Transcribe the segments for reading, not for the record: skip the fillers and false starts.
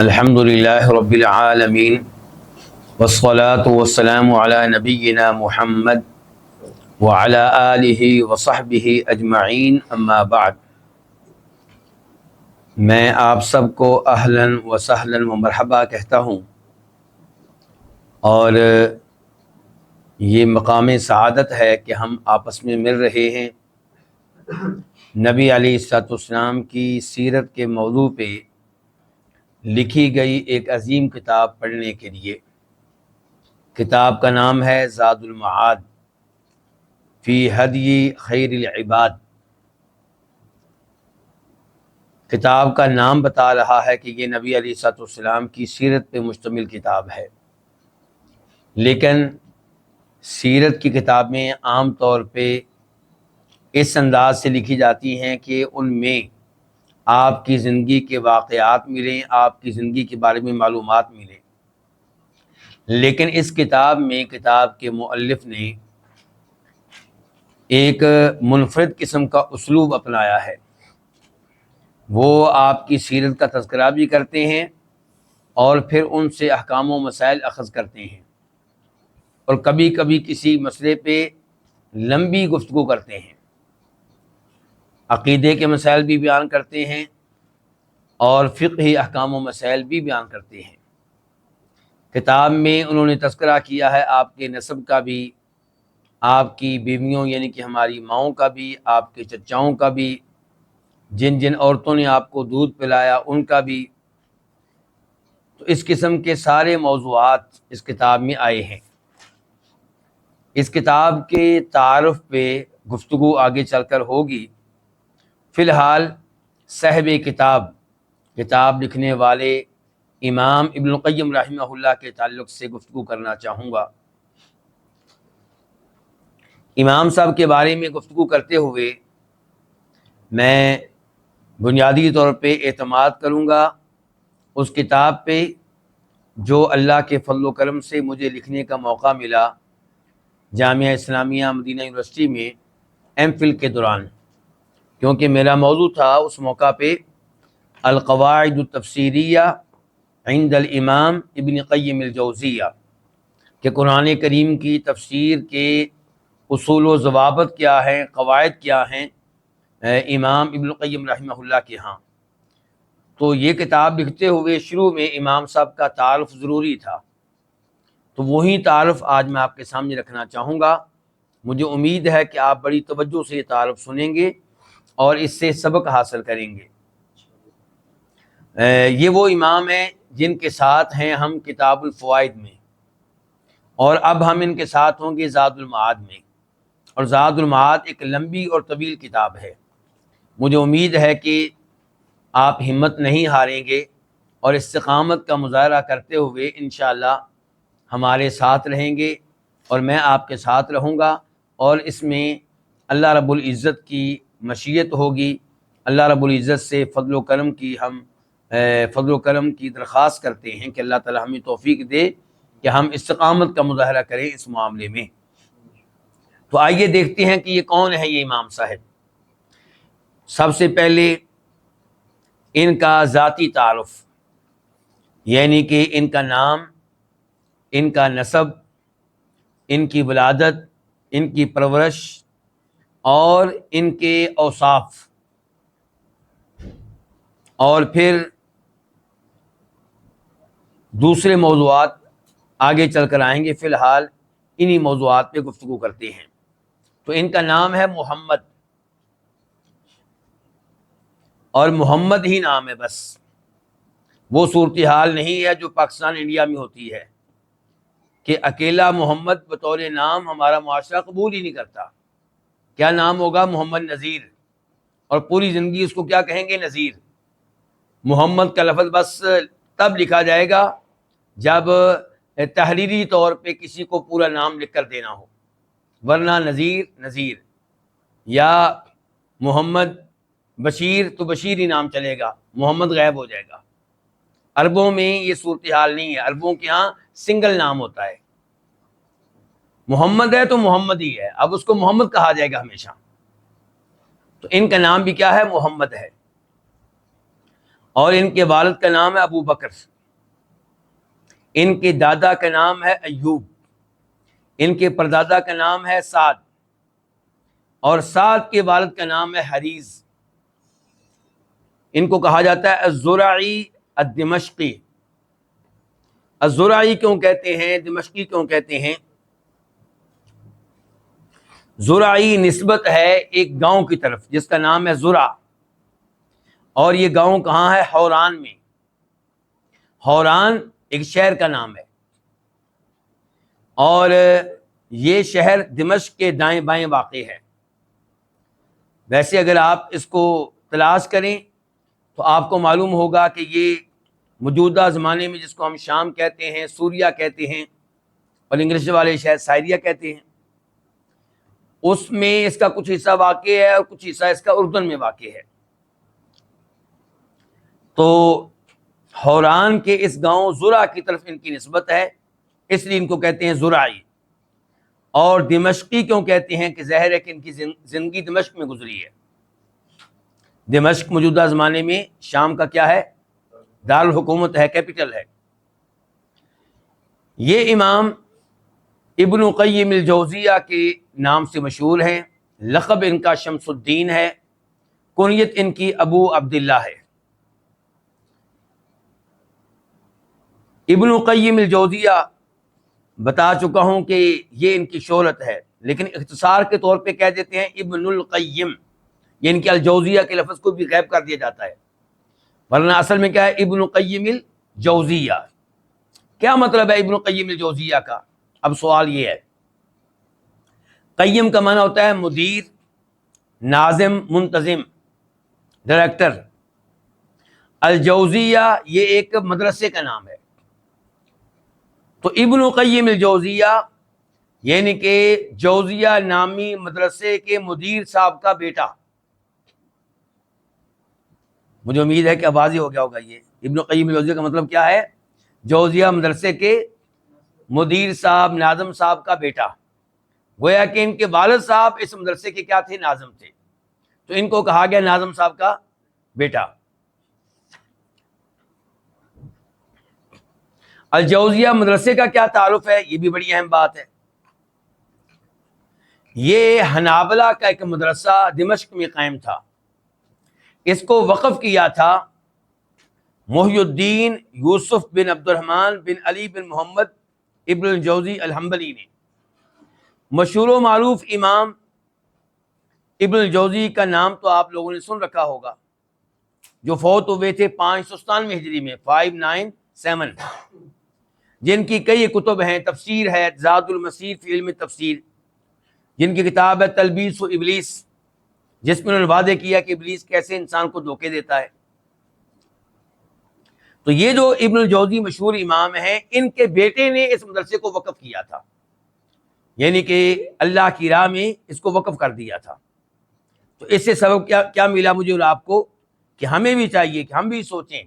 الحمد للہ رب العالمین والصلاة والسلام علی نبینا محمد وعلی آلہ وصحبہ اجمعین، اما بعد۔ میں آپ سب کو اہلا و سہلا و مرحبا کہتا ہوں، اور یہ مقام سعادت ہے کہ ہم آپس میں مل رہے ہیں نبی علیہ الصلوۃ والسلام کی سیرت کے موضوع پہ لکھی گئی ایک عظیم کتاب پڑھنے کے لیے۔ کتاب کا نام ہے زاد المعاد فی ہدی خیر العباد۔ کتاب کا نام بتا رہا ہے کہ یہ نبی علیہ الصلوۃ والسلام کی سیرت پہ مشتمل کتاب ہے، لیکن سیرت کی کتابیں عام طور پہ اس انداز سے لکھی جاتی ہیں کہ ان میں آپ کی زندگی کے واقعات ملیں، آپ کی زندگی کے بارے میں معلومات ملیں، لیکن اس کتاب میں کتاب کے مؤلف نے ایک منفرد قسم کا اسلوب اپنایا ہے۔ وہ آپ کی سیرت کا تذکرہ بھی کرتے ہیں اور پھر ان سے احکام و مسائل اخذ کرتے ہیں، اور کبھی کبھی کسی مسئلے پہ لمبی گفتگو کرتے ہیں، عقیدے کے مسائل بھی بیان کرتے ہیں اور فقہی احکام و مسائل بھی بیان کرتے ہیں۔ کتاب میں انہوں نے تذکرہ کیا ہے آپ کے نسب کا بھی، آپ کی بیویوں یعنی کہ ہماری ماؤں کا بھی، آپ کے چچاؤں کا بھی، جن جن عورتوں نے آپ کو دودھ پلایا ان کا بھی۔ تو اس قسم کے سارے موضوعات اس کتاب میں آئے ہیں۔ اس کتاب کے تعارف پہ گفتگو آگے چل کر ہوگی۔ فی الحال صاحب کتاب لکھنے والے امام ابن القیم رحمہ اللہ کے تعلق سے گفتگو کرنا چاہوں گا۔ امام صاحب کے بارے میں گفتگو کرتے ہوئے میں بنیادی طور پہ اعتماد کروں گا اس کتاب پہ جو اللہ کے فضل و کرم سے مجھے لکھنے کا موقع ملا جامعہ اسلامیہ مدینہ یونیورسٹی میں ایم فل کے دوران، کیونکہ میرا موضوع تھا اس موقع پہ القواعد التفسیریہ عند الامام ابن قیم الجوزیہ، کہ قرآن کریم کی تفسیر کے اصول و ضوابط کیا ہیں، قواعد کیا ہیں امام ابن القیم رحمہ اللہ کے ہاں۔ تو یہ کتاب لکھتے ہوئے شروع میں امام صاحب کا تعارف ضروری تھا، تو وہی تعارف آج میں آپ کے سامنے رکھنا چاہوں گا۔ مجھے امید ہے کہ آپ بڑی توجہ سے یہ تعارف سنیں گے اور اس سے سبق حاصل کریں گے۔ یہ وہ امام ہیں جن کے ساتھ ہیں ہم کتاب الفوائد میں، اور اب ہم ان کے ساتھ ہوں گے زاد المعاد میں، اور زاد المعاد ایک لمبی اور طویل کتاب ہے۔ مجھے امید ہے کہ آپ ہمت نہیں ہاریں گے اور استقامت کا مظاہرہ کرتے ہوئے انشاءاللہ ہمارے ساتھ رہیں گے، اور میں آپ کے ساتھ رہوں گا، اور اس میں اللہ رب العزت کی مشیت ہوگی۔ اللہ رب العزت سے فضل و کرم کی درخواست کرتے ہیں کہ اللہ تعالی ہمیں توفیق دے کہ ہم استقامت کا مظاہرہ کریں اس معاملے میں۔ تو آئیے دیکھتے ہیں کہ یہ کون ہے یہ امام صاحب۔ سب سے پہلے ان کا ذاتی تعارف، یعنی کہ ان کا نام، ان کا نسب، ان کی ولادت، ان کی پرورش اور ان کے اوصاف، اور پھر دوسرے موضوعات آگے چل کر آئیں گے۔ فی الحال انہی موضوعات پہ گفتگو کرتے ہیں۔ تو ان کا نام ہے محمد، اور محمد ہی نام ہے بس۔ وہ صورتحال نہیں ہے جو پاکستان انڈیا میں ہوتی ہے کہ اکیلا محمد بطور نام ہمارا معاشرہ قبول ہی نہیں کرتا۔ کیا نام ہوگا؟ محمد نذیر، اور پوری زندگی اس کو کیا کہیں گے؟ نذیر۔ محمد کا لفظ بس تب لکھا جائے گا جب تحریری طور پہ کسی کو پورا نام لکھ کر دینا ہو، ورنہ نذیر، یا محمد بشیر تو بشیر ہی نام چلے گا، محمد غائب ہو جائے گا۔ عربوں میں یہ صورتحال نہیں ہے، عربوں کے ہاں سنگل نام ہوتا ہے۔ محمد ہے تو محمد ہی ہے، اب اس کو محمد کہا جائے گا ہمیشہ۔ تو ان کا نام بھی کیا ہے؟ محمد ہے۔ اور ان کے والد کا نام ہے ابو بکر، ان کے دادا کا نام ہے ایوب، ان کے پردادا کا نام ہے سعد، اور سعد کے والد کا نام ہے حریز۔ ان کو کہا جاتا ہے الزرعی الدمشقی۔ الزرعی کیوں کہتے ہیں، دمشقی کیوں کہتے ہیں؟ زرعی نسبت ہے ایک گاؤں کی طرف جس کا نام ہے زرع، اور یہ گاؤں کہاں ہے؟ حوران میں۔ حوران ایک شہر کا نام ہے، اور یہ شہر دمشق کے دائیں بائیں واقع ہے۔ ویسے اگر آپ اس کو تلاش کریں تو آپ کو معلوم ہوگا کہ یہ موجودہ زمانے میں جس کو ہم شام کہتے ہیں، سوریہ کہتے ہیں، اور انگلش والے شاید سائریہ کہتے ہیں، اس میں اس کا کچھ حصہ واقع ہے اور کچھ حصہ اس کا اردن میں واقع ہے۔ تو حوران کے اس گاؤں زرع کی طرف ان کی نسبت ہے، اس لیے ان کو کہتے ہیں زرعی۔ اور دمشقی کیوں کہتے ہیں کہ ظاہر ہے کہ ان کی زندگی دمشق میں گزری ہے۔ دمشق موجودہ زمانے میں شام کا کیا ہے؟ دارالحکومت ہے، کیپٹل ہے۔ یہ امام ابن قیم الجوزیہ کے نام سے مشہور ہیں، لقب ان کا شمس الدین ہے، کنیت ان کی ابو عبداللہ ہے۔ ابن قیم الجوزیہ بتا چکا ہوں کہ یہ ان کی شہرت ہے، لیکن اختصار کے طور پہ کہہ دیتے ہیں ابن القیم، یہ ان کے الجوزیہ کے لفظ کو بھی غائب کر دیا جاتا ہے، ورنہ اصل میں کیا ہے؟ ابن قیم الجوزیہ۔ کیا مطلب ہے ابن قیم الجوزیہ کا؟ اب سوال یہ ہے، قیم کا معنی ہوتا ہے مدیر، ناظم، منتظم، ڈائریکٹر۔ الجوزیہ یہ ایک مدرسے کا نام ہے، تو ابن قیم الجوزیہ یعنی کہ جوزیہ نامی مدرسے کے مدیر صاحب کا بیٹا۔ مجھے امید ہے کہ اب واضح ہو گیا ہوگا یہ ابن قیم الجوزیہ کا مطلب کیا ہے۔ جوزیہ مدرسے کے مدیر صاحب، ناظم صاحب کا بیٹا، گویا کہ ان کے والد صاحب اس مدرسے کے کیا تھے؟ ناظم تھے، تو ان کو کہا گیا ناظم صاحب کا بیٹا۔ الجوزیہ مدرسے کا کیا تعارف ہے؟ یہ بھی بڑی اہم بات ہے۔ یہ حنابلہ کا ایک مدرسہ دمشق میں قائم تھا، اس کو وقف کیا تھا محی الدین یوسف بن عبد الرحمن بن علی بن محمد ابن الجوزی الحنبلی نے۔ مشہور و معروف امام ابن الجوزی کا نام تو آپ لوگوں نے سن رکھا ہوگا، جو فوت ہوئے تھے 597 ہجری میں، 597، جن کی کئی کتب ہیں، تفسیر ہے زاد المسیر فی علم تفسیر، جن کی کتاب ہے تلبیس و ابلیس، جس میں انہوں نے وعدے کیا کہ ابلیس کیسے انسان کو دھوکے دیتا ہے۔ تو یہ جو ابن الجوزی مشہور امام ہیں، ان کے بیٹے نے اس مدرسے کو وقف کیا تھا، یعنی کہ اللہ کی راہ میں اس کو وقف کر دیا تھا۔ تو اس سے سبب کیا ملا مجھے اور آپ کو؟ کہ ہمیں بھی چاہیے کہ ہم بھی سوچیں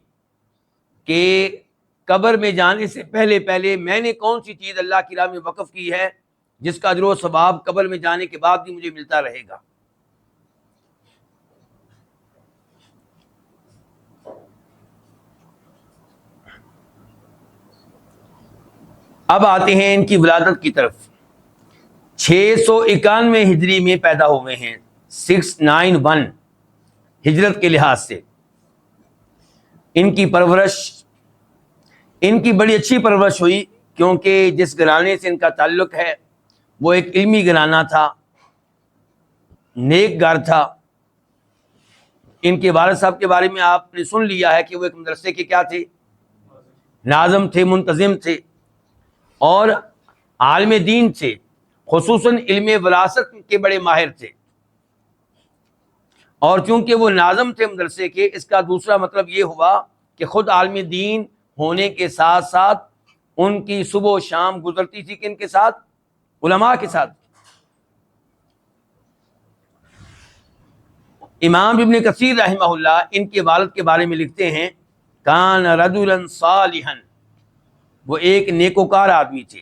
کہ قبر میں جانے سے پہلے میں نے کون سی چیز اللہ کی راہ میں وقف کی ہے جس کا اجر و ثواب قبر میں جانے کے بعد بھی مجھے ملتا رہے گا۔ اب آتے ہیں ان کی ولادت کی طرف۔ 691 ہجری میں پیدا ہوئے ہیں، 691 ہجرت کے لحاظ سے۔ ان کی پرورش، ان کی بڑی اچھی پرورش ہوئی، کیونکہ جس گھرانے سے ان کا تعلق ہے وہ ایک علمی گھرانہ تھا، نیک گھر تھا۔ ان کے والد صاحب کے بارے میں آپ نے سن لیا ہے کہ وہ ایک مدرسے کے کیا تھے؟ ناظم تھے، منتظم تھے، اور عالم دین تھے، خصوصاً علم وراثت کے بڑے ماہر تھے۔ اور چونکہ وہ ناظم تھے مدرسے کے، اس کا دوسرا مطلب یہ ہوا کہ خود عالم دین ہونے کے ساتھ ساتھ ان کی صبح و شام گزرتی تھی کن کے ساتھ؟ علماء کے ساتھ۔ امام ابن کثیر رحمہ اللہ ان کے والد کے بارے میں لکھتے ہیں، کان رجلا صالحا، وہ ایک نیکوکار آدمی تھے۔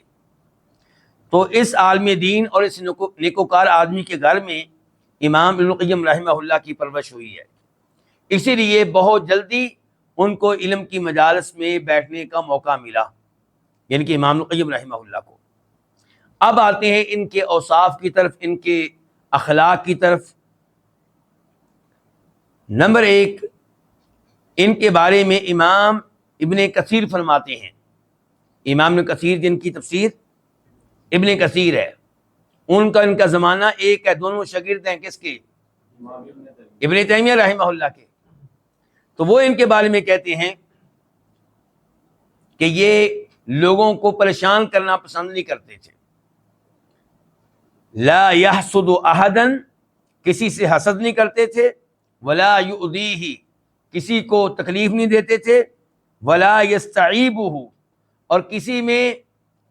تو اس عالم دین اور اس نیکوکار آدمی کے گھر میں امام ابن القیم رحمہ اللہ کی پرورش ہوئی ہے، اسی لیے بہت جلدی ان کو علم کی مجالس میں بیٹھنے کا موقع ملا، یعنی کہ امام القیم رحمہ اللہ کو۔ اب آتے ہیں ان کے اوصاف کی طرف، ان کے اخلاق کی طرف۔ نمبر 1، ان کے بارے میں امام ابن کثیر فرماتے ہیں، امام ابن کثیر جن کی تفسیر ابن کثیر ہے، ان کا زمانہ ایک ہے، دونوں شاگرد ہیں کس کے؟ ابن تیمیہ رحمہ اللہ کے۔ تو وہ ان کے بارے میں کہتے ہیں کہ یہ لوگوں کو پریشان کرنا پسند نہیں کرتے تھے۔ لا یحسد احدا، کسی سے حسد نہیں کرتے تھے، ولا یؤذیہ، کسی کو تکلیف نہیں دیتے تھے، ولا یستعیبہ، اور کسی میں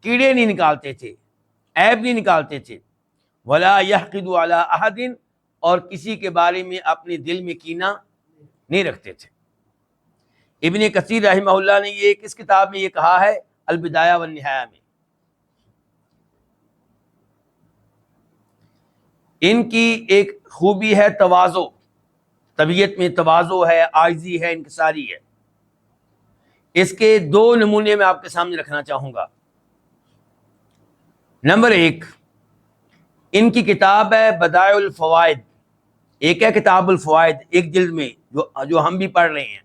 کیڑے نہیں نکالتے تھے، عیب نہیں نکالتے تھے، ولا یحقد علی احد، اور کسی کے بارے میں اپنے دل میں کینہ نہیں رکھتے تھے۔ ابن کثیر رحمہ اللہ نے یہ کس کتاب میں یہ کہا ہے؟ البدایہ والنہایہ میں۔ ان کی ایک خوبی ہے تواضع، طبیعت میں تواضع ہے، عاجزی ہے، انکساری ہے۔ اس کے 2 نمونے میں آپ کے سامنے رکھنا چاہوں گا۔ نمبر 1، ان کی کتاب ہے بدائع الفوائد، ایک ہے کتاب الفوائد ایک جلد میں جو ہم بھی پڑھ رہے ہیں،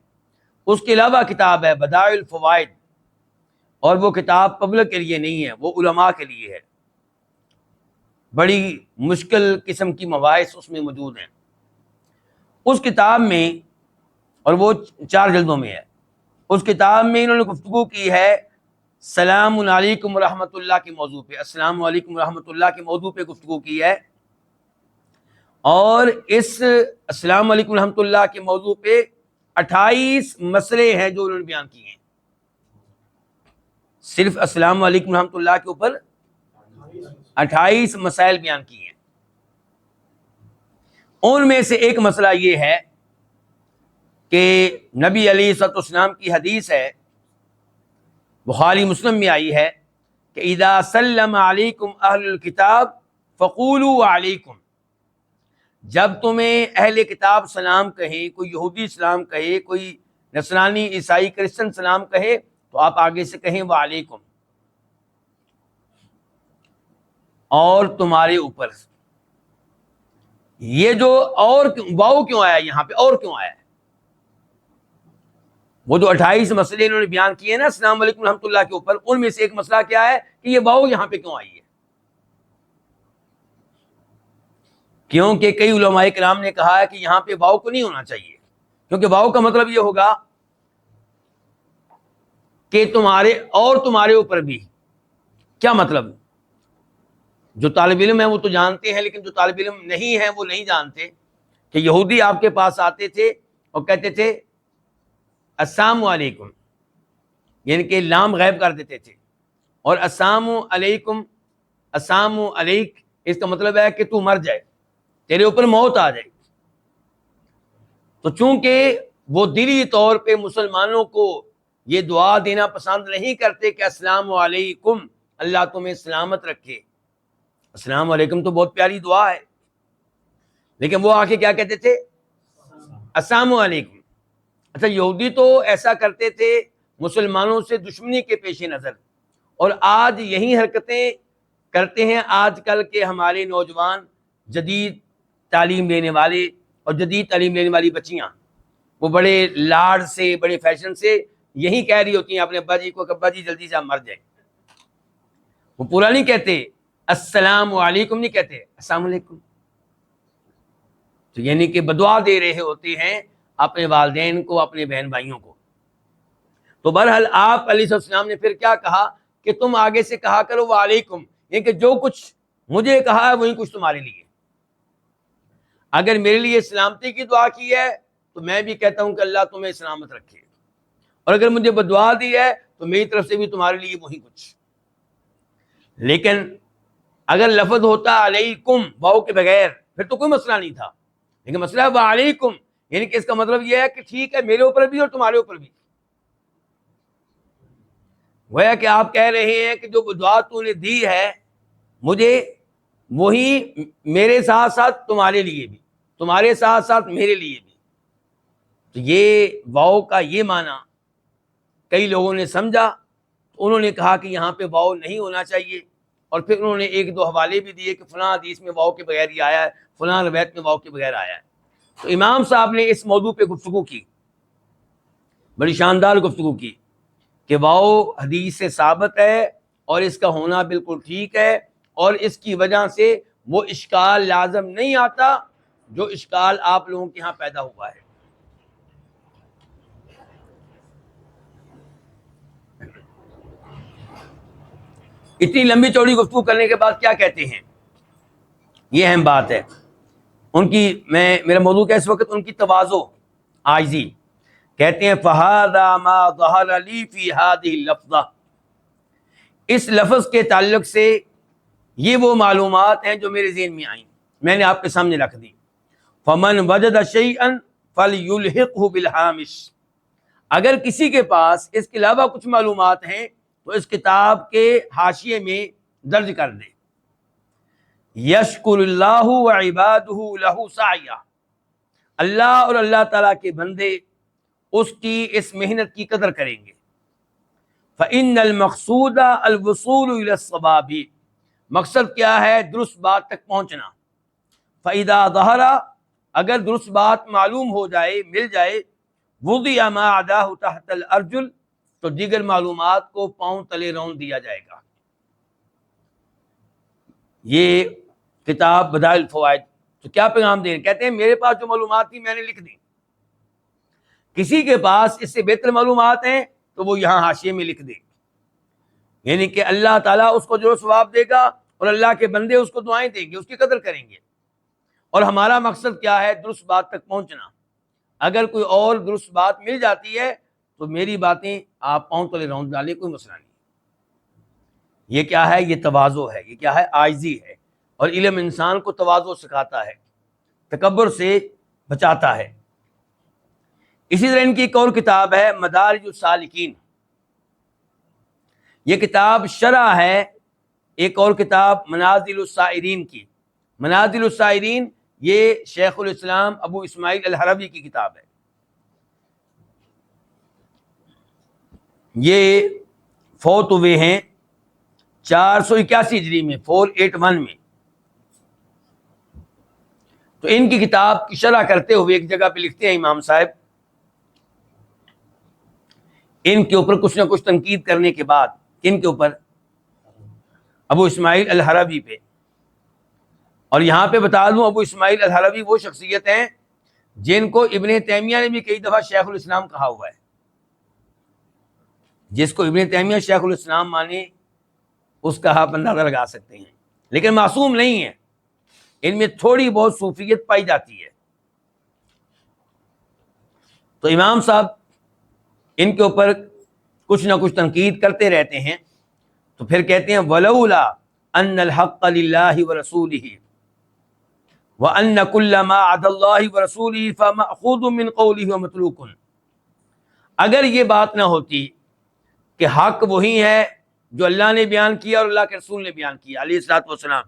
اس کے علاوہ کتاب ہے بدائع الفوائد، اور وہ کتاب پبلک کے لیے نہیں ہے، وہ علماء کے لیے ہے۔ بڑی مشکل قسم کی مباحث اس میں موجود ہیں۔ اس کتاب میں، اور وہ 4 جلدوں میں ہے، اس کتاب میں انہوں نے گفتگو کی ہے السلام علیکم ورحمۃ اللہ کے موضوع پہ، السلام علیکم ورحمۃ اللہ کے موضوع پہ گفتگو کی ہے، اور اس السلام علیکم ورحمۃ اللہ کے موضوع پہ 28 مسئلے ہیں جو انہوں نے بیان کیے ہیں۔ صرف السلام علیکم ورحمۃ اللہ کے اوپر 28 مسائل بیان کیے ہیں۔ ان میں سے ایک مسئلہ یہ ہے کہ نبی علیہ الصلوۃ والسلام کی حدیث ہے، بخاری مسلم میں آئی ہے کہ اذا سلم علیکم اہل الکتاب فقولوا علیکم، جب تمہیں اہل کتاب سلام کہیں، کوئی یہودی سلام کہے، کوئی نصرانی عیسائی کرسچن سلام کہے، تو آپ آگے سے کہیں وعلیکم، اور تمہارے اوپر۔ یہ جو اور واؤ کیوں آیا یہاں پہ، اور کیوں آیا ہے؟ وہ جو 28 مسئلے انہوں نے بیان کیے ہیں نا السلام علیکم رحمۃ اللہ کے اوپر، ان میں سے ایک مسئلہ کیا ہے کہ یہ واؤ یہاں پہ کیوں آئی ہے؟ کیونکہ کئی علماء کرام نے کہا ہے کہ یہاں پہ واؤ کو نہیں ہونا چاہیے، کیونکہ واؤ کا مطلب یہ ہوگا کہ تمہارے اوپر بھی۔ کیا مطلب؟ جو طالب علم ہیں وہ تو جانتے ہیں، لیکن جو طالب علم نہیں ہیں وہ نہیں جانتے کہ یہودی آپ کے پاس آتے تھے اور کہتے تھے السلام علیکم، یعنی کہ لام غائب کر دیتے تھے، اور السلام علیکم، السلام علیک، اس کا مطلب ہے کہ تو مر جائے، تیرے اوپر موت آ جائے۔ تو چونکہ وہ دلی طور پہ مسلمانوں کو یہ دعا دینا پسند نہیں کرتے کہ السلام علیکم، اللہ تمہیں سلامت رکھے، السلام علیکم تو بہت پیاری دعا ہے، لیکن وہ آ کے کیا کہتے تھے؟ السلام علیکم۔ اچھا، یہودی تو ایسا کرتے تھے مسلمانوں سے دشمنی کے پیش نظر، اور آج یہی حرکتیں کرتے ہیں آج کل کے ہمارے نوجوان، جدید تعلیم لینے والے اور جدید تعلیم لینے والی بچیاں، وہ بڑے لاڈ سے، بڑے فیشن سے یہی کہہ رہی ہوتی ہیں اپنے ابا جی کو کہ ابا جی جلدی سے آپ مر جائیں۔ وہ پورا نہیں کہتے، السلام علیکم نہیں کہتے، السلام علیکم۔ تو یعنی کہ بدعا دے رہے ہوتے ہیں اپنے والدین کو، اپنے بہن بھائیوں کو۔ تو بہرحال آپ علیہ السلام نے پھر کیا کہا کہ تم آگے سے کہا کرو وعلیکم، یعنی کہ جو کچھ مجھے کہا ہے وہی کچھ تمہارے لیے۔ اگر میرے لیے سلامتی کی دعا کی ہے تو میں بھی کہتا ہوں کہ اللہ تمہیں سلامت رکھے، اور اگر مجھے بدعا دی ہے تو میری طرف سے بھی تمہارے لیے وہی کچھ۔ لیکن اگر لفظ ہوتا علیکم واؤ کے بغیر پھر تو کوئی مسئلہ نہیں تھا، لیکن مسئلہ ہے وعلیکم، یعنی کہ اس کا مطلب یہ ہے کہ ٹھیک ہے میرے اوپر بھی اور تمہارے اوپر بھی۔ گویا کہ آپ کہہ رہے ہیں کہ جو دعا تو نے دی ہے مجھے، وہی میرے ساتھ ساتھ تمہارے لیے بھی، تمہارے ساتھ ساتھ میرے لیے بھی۔ تو یہ واؤ کا یہ معنی کئی لوگوں نے سمجھا، تو انہوں نے کہا کہ یہاں پہ واؤ نہیں ہونا چاہیے، اور پھر انہوں نے ایک دو حوالے بھی دیے کہ فلاں حدیث میں واؤ کے بغیر ہی آیا ہے، فلاں روایت میں واؤ کے بغیر آیا ہے۔ تو امام صاحب نے اس موضوع پہ گفتگو کی، بڑی شاندار گفتگو کی کہ واؤ حدیث سے ثابت ہے اور اس کا ہونا بالکل ٹھیک ہے، اور اس کی وجہ سے وہ اشکال لازم نہیں آتا جو اشکال آپ لوگوں کے ہاں پیدا ہوا ہے۔ اتنی لمبی چوڑی گفتگو کرنے کے بعد کیا کہتے ہیں، یہ اہم بات ہے ان کی۔ میرا موضوع کیا اس وقت، ان کی تواضع، عاجزی۔ کہتے ہیں فَهَذَا مَا ظَهَرَ لِي فِي هَذِهِ اللَّفْظَةِ، اس لفظ کے تعلق سے یہ وہ معلومات ہیں جو میرے ذہن میں آئیں، میں نے آپ کے سامنے رکھ دی۔ فَمَنْ وَجَدَ شَيْئًا فَلْيُلْحِقْهُ بِالْحَامِشِ، اگر کسی کے پاس اس کے علاوہ کچھ معلومات ہیں تو اس کتاب کے حاشیے میں درج کر دے۔ یشکر اللہ وعبادہ لہ سعیہ، اللہ اور اللہ تعالیٰ کے بندے اس کی اس محنت کی قدر کریں گے۔ فإن المقصود الوصول إلی الصواب، مقصد کیا ہے، درست بات تک پہنچنا۔ فإذا ظہر، اگر درست بات معلوم ہو جائے، مل جائے، وضع ما عداہ تحت الارجل، تو دیگر معلومات کو پاؤں تلے رون دیا جائے گا۔ یہ کتاب بدائع الفوائد تو کیا پیغام دے رہے ہیں؟ کہتے ہیں میرے پاس جو معلومات تھی میں نے لکھ دی، کسی کے پاس اس سے بہتر معلومات ہیں تو وہ یہاں حاشیے میں لکھ دے، یعنی کہ اللہ تعالیٰ اس کو جو ثواب دے گا اور اللہ کے بندے اس کو دعائیں دیں گے، اس کی قدر کریں گے۔ اور ہمارا مقصد کیا ہے، درست بات تک پہنچنا۔ اگر کوئی اور درست بات مل جاتی ہے تو میری باتیں آپ پاؤں تلے رون ڈالیں، کوئی مسئلہ نہیں۔ یہ کیا ہے، یہ تواضع ہے، یہ کیا ہے، عاجزی ہے، اور علم انسان کو تواضع سکھاتا ہے، تکبر سے بچاتا ہے۔ اسی طرح ان کی ایک اور کتاب ہے مدارج السالکین، یہ کتاب شرح ہے ایک اور کتاب منازل السائرین کی۔ منازل السائرین یہ شیخ الاسلام ابو اسماعیل الحربی کی کتاب ہے۔ یہ فوت ہوئے ہیں 481 ہجری میں، 481 میں۔ تو ان کی کتاب کی شرح کرتے ہوئے ایک جگہ پہ لکھتے ہیں امام صاحب، ان کے اوپر کچھ نہ کچھ تنقید کرنے کے بعد، ان کے اوپر ابو اسماعیل الحربی پہ، اور یہاں پہ بتا دوں ابو اسماعیل الحربی وہ شخصیت ہیں جن کو ابن تیمیہ نے بھی کئی دفعہ شیخ الاسلام کہا ہوا ہے۔ جس کو ابن تیمیہ شیخ الاسلام مانے اس کا آپ اندازہ لگا سکتے ہیں، لیکن معصوم نہیں ہے، ان میں تھوڑی بہت صوفیت پائی جاتی ہے۔ تو امام صاحب ان کے اوپر کچھ نہ کچھ تنقید کرتے رہتے ہیں، تو پھر کہتے ہیں ولولا ان الحق للہ ورسولہ وان کل ما عدا اللہ ورسولہ فمأخوذ من قولہ ومتروک، اگر یہ بات نہ ہوتی کہ حق وہی ہے جو اللہ نے بیان کیا اور اللہ کے رسول نے بیان کیا علیہ الصلوۃ والسلام،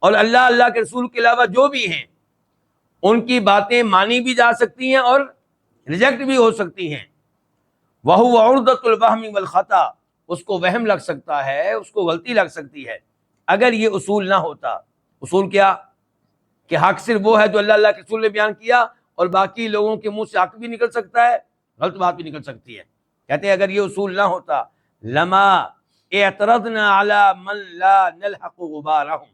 اور اللہ کے رسول کے علاوہ جو بھی ہیں ان کی باتیں مانی بھی جا سکتی ہیں اور ریجیکٹ بھی ہو سکتی ہیں۔ وَهُوَ عُرْضَةُ الْوَهْمِ وَالْخَطَأِ، اس کو وہم لگ سکتا ہے، اس کو غلطی لگ سکتی ہے۔ اگر یہ اصول نہ ہوتا، اصول کیا کہ حق صرف وہ ہے جو اللہ کے رسول نے بیان کیا، اور باقی لوگوں کے منہ سے حق بھی نکل سکتا ہے، غلط بات بھی نکل سکتی ہے۔ کہتے ہیں اگر یہ اصول نہ ہوتا لما اعترضنا علی من لا نلحق غبارہم،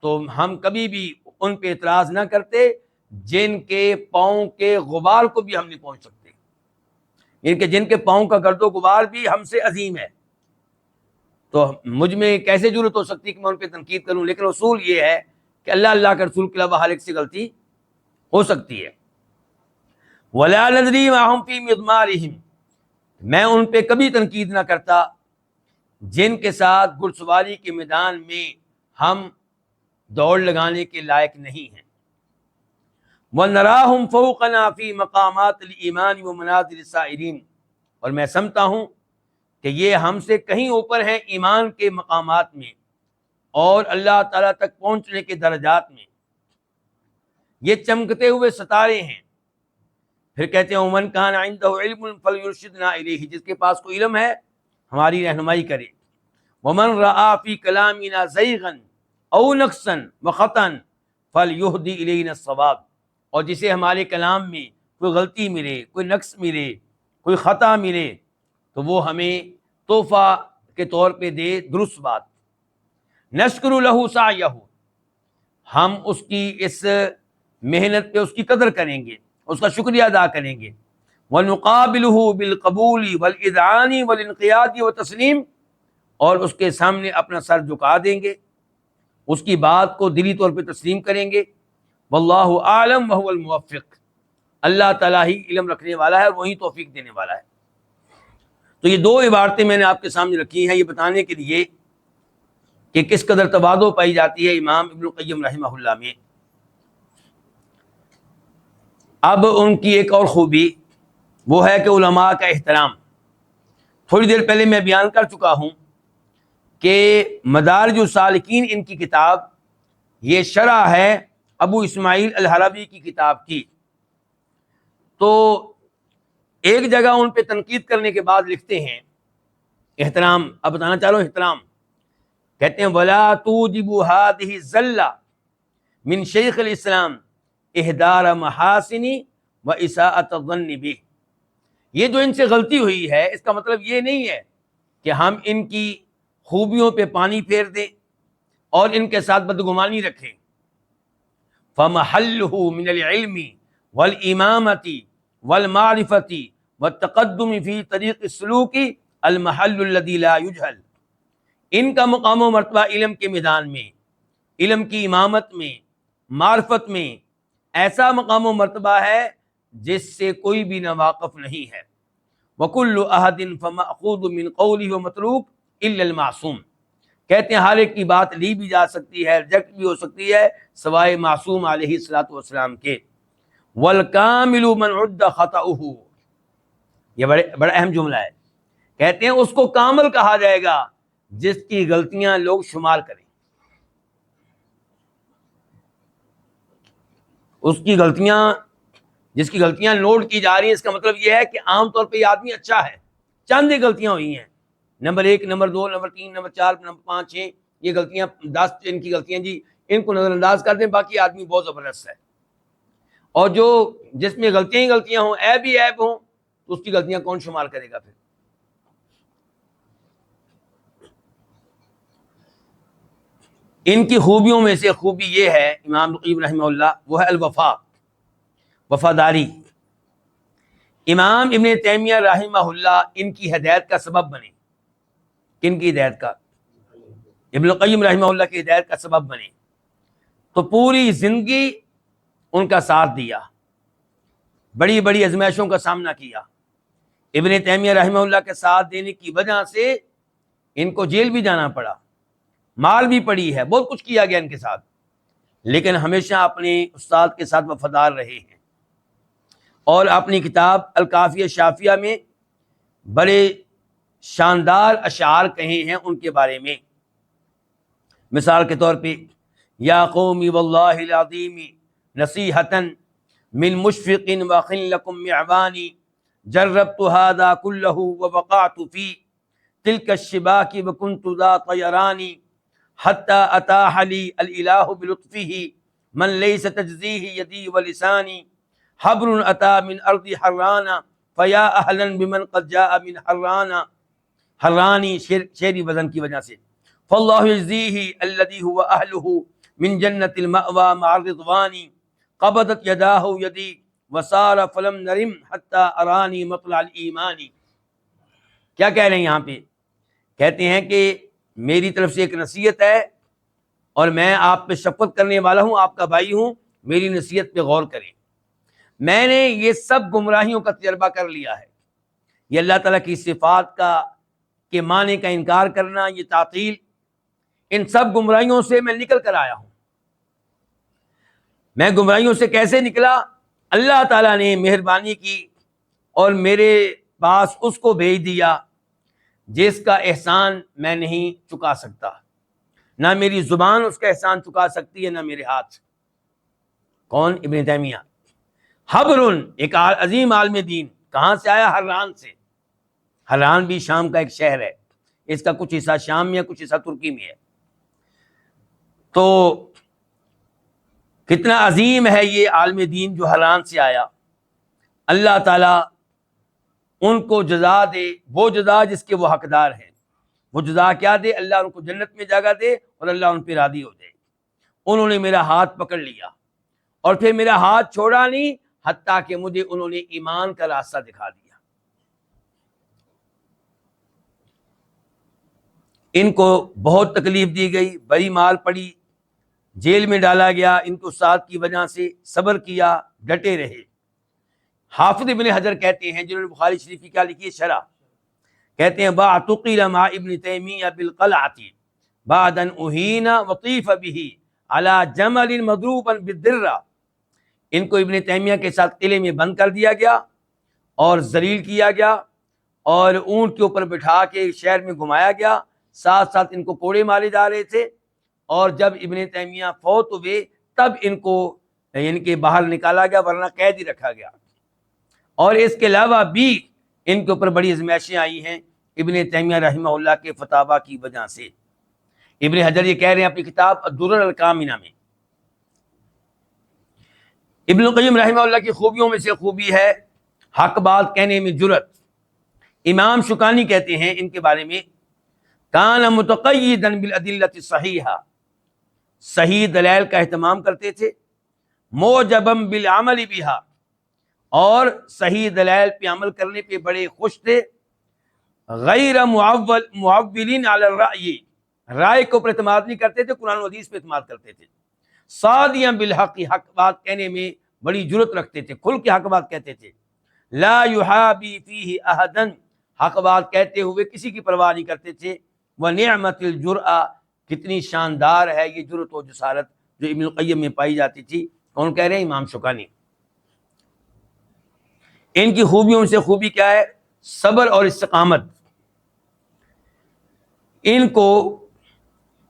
تو ہم کبھی بھی ان پہ اعتراض نہ کرتے جن کے پاؤں کے غبار کو بھی ہم نہیں پہنچ سکتے، یعنی کہ جن کے پاؤں کا گرد و غبار بھی ہم سے عظیم ہے، تو مجھ میں کیسے جرت ہو سکتی کہ میں ان پہ تنقید کروں؟ لیکن اصول یہ ہے کہ اللہ کے رسول کے علاوہ ہر ایک سے غلطی ہو سکتی ہے۔ ولا ندری ما هم فی مضمارہم، میں ان پہ کبھی تنقید نہ کرتا جن کے ساتھ گھڑ سواری کے میدان میں ہم دوڑ لگانے کے لائق نہیں ہیں۔ وَنَرَاهُمْ فَوْقَنَا فِي مَقَامَاتِ الْإِيمَانِ وَمَنَازِلِ السَّائِرِينَ، اور میں سمجھتا ہوں کہ یہ ہم سے کہیں اوپر ہیں ایمان کے مقامات میں اور اللہ تعالیٰ تک پہنچنے کے درجات میں۔ یہ چمکتے ہوئے ستارے ہیں پھر کہتے ہیں ومن کان عنده علم فلیرشدنا الیہ، جس کے پاس کوئی علم ہے ہماری رہنمائی کرے. ومن رأى فی کلامنا زیغا او نقصا وخطا فلیہدی الینا الصواب، اور جسے ہمارے کلام میں کوئی غلطی ملے، کوئی نقص ملے، کوئی خطا ملے تو وہ ہمیں تحفہ کے طور پہ دے درست بات. نشکر لہ سعیہ، ہم اس کی اس محنت پہ اس کی قدر کریں گے، اس کا شکریہ ادا کریں گے. وَنُقَابِلُهُ بِالْقَبُولِ وَالْإِذْعَانِ وَالْإِنْقِيَادِ وَالتَّسْلِيمِ، اور اس کے سامنے اپنا سر جھکا دیں گے، اس کی بات کو دلی طور پہ تسلیم کریں گے. واللہ اعلم وهو الموفق، اللہ تعالیٰ ہی علم رکھنے والا ہے اور وہی توفیق دینے والا ہے. تو یہ دو عبارتیں میں نے آپ کے سامنے رکھی ہیں یہ بتانے کے لیے کہ کس قدر تواضع پائی جاتی ہے امام ابن القیم رحمہ اللہ میں. اب ان کی ایک اور خوبی وہ ہے کہ علماء کا احترام. تھوڑی دیر پہلے میں بیان کر چکا ہوں کہ مدارج السالکین ان کی کتاب یہ شرح ہے ابو اسماعیل الحربی کی کتاب کی. تو ایک جگہ ان پہ تنقید کرنے کے بعد لکھتے ہیں احترام، اب بتانا چاہ رہا ہوں احترام. کہتے ہیں ولا توجب هذه الزلة من شیخ الاسلام احدار محاسن و اساءۃ الظن به، یہ جو ان سے غلطی ہوئی ہے اس کا مطلب یہ نہیں ہے کہ ہم ان کی خوبیوں پہ پانی پھیر دیں اور ان کے ساتھ بدگمانی رکھیں. فمحلہ من العلم والامامۃ والمعرفۃ والتقدم فی طریق السلوک المحل الذی لا یجہل، ان کا مقام و مرتبہ علم کے میدان میں، علم کی امامت میں، معرفت میں ایسا مقام و مرتبہ ہے جس سے کوئی بھی ناواقف نہیں ہے. وَكُلُّ أَحَدٍ فَمَأْخُوذٌ مِّن قَوْلِهِ وَمَتْرُوكٌ إِلَّا الْمَعْصُومَ، کہتے ہیں ہر ایک کی بات لی بھی جا سکتی ہے، ریجیکٹ بھی ہو سکتی ہے سوائے معصوم علیہ الصلوۃ والسلام کے. وَالْكَامِلُ مَنْ عُدَّ خَطَأُهُ، یہ بڑا اہم جملہ ہے. کہتے ہیں اس کو کامل کہا جائے گا جس کی غلطیاں لوگ شمار کریں. جس کی غلطیاں نوٹ کی جا رہی ہیں اس کا مطلب یہ ہے کہ عام طور پہ یہ آدمی اچھا ہے، چند ہی غلطیاں ہوئی ہیں، number 1، number 2، number 3، number 4، number 5، 6، یہ غلطیاں 10 ان کی غلطیاں جی ان کو نظر انداز کر دیں، باقی آدمی بہت زبردست ہے. اور جو جس میں غلطیاں ہی غلطیاں ہوں، عیب ہی عیب ہوں، تو اس کی غلطیاں کون شمار کرے گا پھر. ان کی خوبیوں میں سے خوبی یہ ہے امام القیم رحمہ اللہ، وہ ہے الوفا، وفاداری. امام ابن تیمیہ رحمہ اللہ ان کی ہدایت کا سبب بنے. کن کی ہدایت کا؟ ابن القیم رحمہ اللہ کی ہدایت کا سبب بنے. تو پوری زندگی ان کا ساتھ دیا، بڑی بڑی آزمائشوں کا سامنا کیا. ابن تیمیہ رحمہ اللہ کے ساتھ دینے کی وجہ سے ان کو جیل بھی جانا پڑا، مال بھی پڑی ہے، بہت کچھ کیا گیا ان کے ساتھ، لیکن ہمیشہ اپنے استاد کے ساتھ وفادار رہے ہیں. اور اپنی کتاب الکافیہ شافیہ میں بڑے شاندار اشعار کہے ہیں ان کے بارے میں. مثال کے طور پہ یا قومی واللہ العظیم نصیحتا من مشفق واخن لکم معوانی جربت هذا كله ووقعت في تلك الشباك وكنت ذا طيران حتى اتاح لي الاله بلطفه من ليس تجزيه يدي ولساني حبر اتى من ارض حرانا فيا اهلا بمن قد جاء من حرانا. حرانی شعری وزن کی وجہ سے. فاللہ یجزیہ الذی هو اہلہ من جنت المأوى مع الرضوان قبضت یداہ یدی وصار فلم نرم حتی ارانی مطلع الایمان. کیا کہہ رہے ہیں یہاں پہ؟ کہتے ہیں کہ میری طرف سے ایک نصیحت ہے اور میں آپ پہ شفقت کرنے والا ہوں، آپ کا بھائی ہوں، میری نصیحت پہ غور کریں. میں نے یہ سب گمراہیوں کا تجربہ کر لیا ہے، یہ اللہ تعالیٰ کی صفات کا کے معنی کا انکار کرنا، یہ تعطیل، ان سب گمراہیوں سے میں نکل کر آیا ہوں. میں گمراہیوں سے کیسے نکلا؟ اللہ تعالیٰ نے مہربانی کی اور میرے پاس اس کو بھیج دیا جس کا احسان میں نہیں چکا سکتا، نہ میری زبان اس کا احسان چکا سکتی ہے، نہ میرے ہاتھ. کون؟ ابن تیمیہ. حبر، ایک عظیم عالم دین، کہاں سے آیا؟ حران سے۔ حران بھی شام کا ایک شہر ہے، اس کا کچھ حصہ شام میں ہے، کچھ حصہ ترکی میں ہے۔ تو کتنا عظیم ہے یہ عالم دین جو حران سے آیا۔ اللہ تعالیٰ ان کو جزا دے، وہ جزا جس کے وہ حقدار ہیں۔ وہ جزا کیا دے؟ اللہ ان کو جنت میں جگہ دے اور اللہ ان پہ راضی ہو جائے۔ انہوں نے میرا ہاتھ پکڑ لیا اور پھر میرا ہاتھ چھوڑا نہیں، حتیٰ کہ مجھے انہوں نے ایمان کا راستہ دکھا دیا۔ ان کو بہت تکلیف دی گئی، بڑی مال پڑی، جیل میں ڈالا گیا، ان کو استاد کی وجہ سے صبر کیا، ڈٹے رہے۔ حافظ ابن حجر کہتے ہیں، جنہوں نے بخاری شریف کی کیا لکھی ہے؟ شرح، کہتے ہیں باعتقل مع ابن تیمیہ بالقلعۃ بعد ان اہین وطیف به علی جمل مضروبا بالدرہ۔ ان کو ابن تیمیہ کے ساتھ قلعے میں بند کر دیا گیا اور ذلیل کیا گیا اور اونٹ کے اوپر بٹھا کے شہر میں گھمایا گیا، ساتھ ساتھ ان کو کوڑے مارے جا رہے تھے، اور جب ابن تیمیہ فوت ہوئے تب ان کو یعنی کہ باہر نکالا گیا، ورنہ قید ہی رکھا گیا۔ اور اس کے علاوہ بھی ان کے اوپر بڑی ازمائشیں آئی ہیں ابن تیمیہ رحمہ اللہ کے فتاویٰ کی وجہ سے۔ ابن حجر یہ کہہ رہے ہیں اپنی کتاب الدرر الکامنہ میں۔ ابن القیم رحمہ اللہ کی خوبیوں میں سے خوبی ہے حق بات کہنے میں جرت۔ امام شوکانی کہتے ہیں ان کے بارے میں، کان متقیدا بالادلۃ الصحیحہ، صحیح دلائل کا اہتمام کرتے تھے، معجبا بالعمل بہا، اور صحیح دلائل پہ عمل کرنے پہ بڑے خوش تھے، غیر معول علی الرأی، رائے کو پر اعتماد نہیں کرتے تھے، قرآن و حدیث پہ اعتماد کرتے تھے، صادیا بالحق، حق بات کہنے میں بڑی جرت رکھتے تھے، کھل کے حق بات کہتے تھے، لا یحابی فیہ احدا، حق بات کہتے ہوئے کسی کی پرواہ نہیں کرتے تھے، ونعمت الجرأہ، کتنی شاندار ہے یہ جرت و جسارت جو ابن القیم میں پائی جاتی تھی۔ کون کہہ رہے ہیں؟ امام شوکانی۔ ان کی خوبیوں سے خوبی کیا ہے؟ صبر اور استقامت۔ ان کو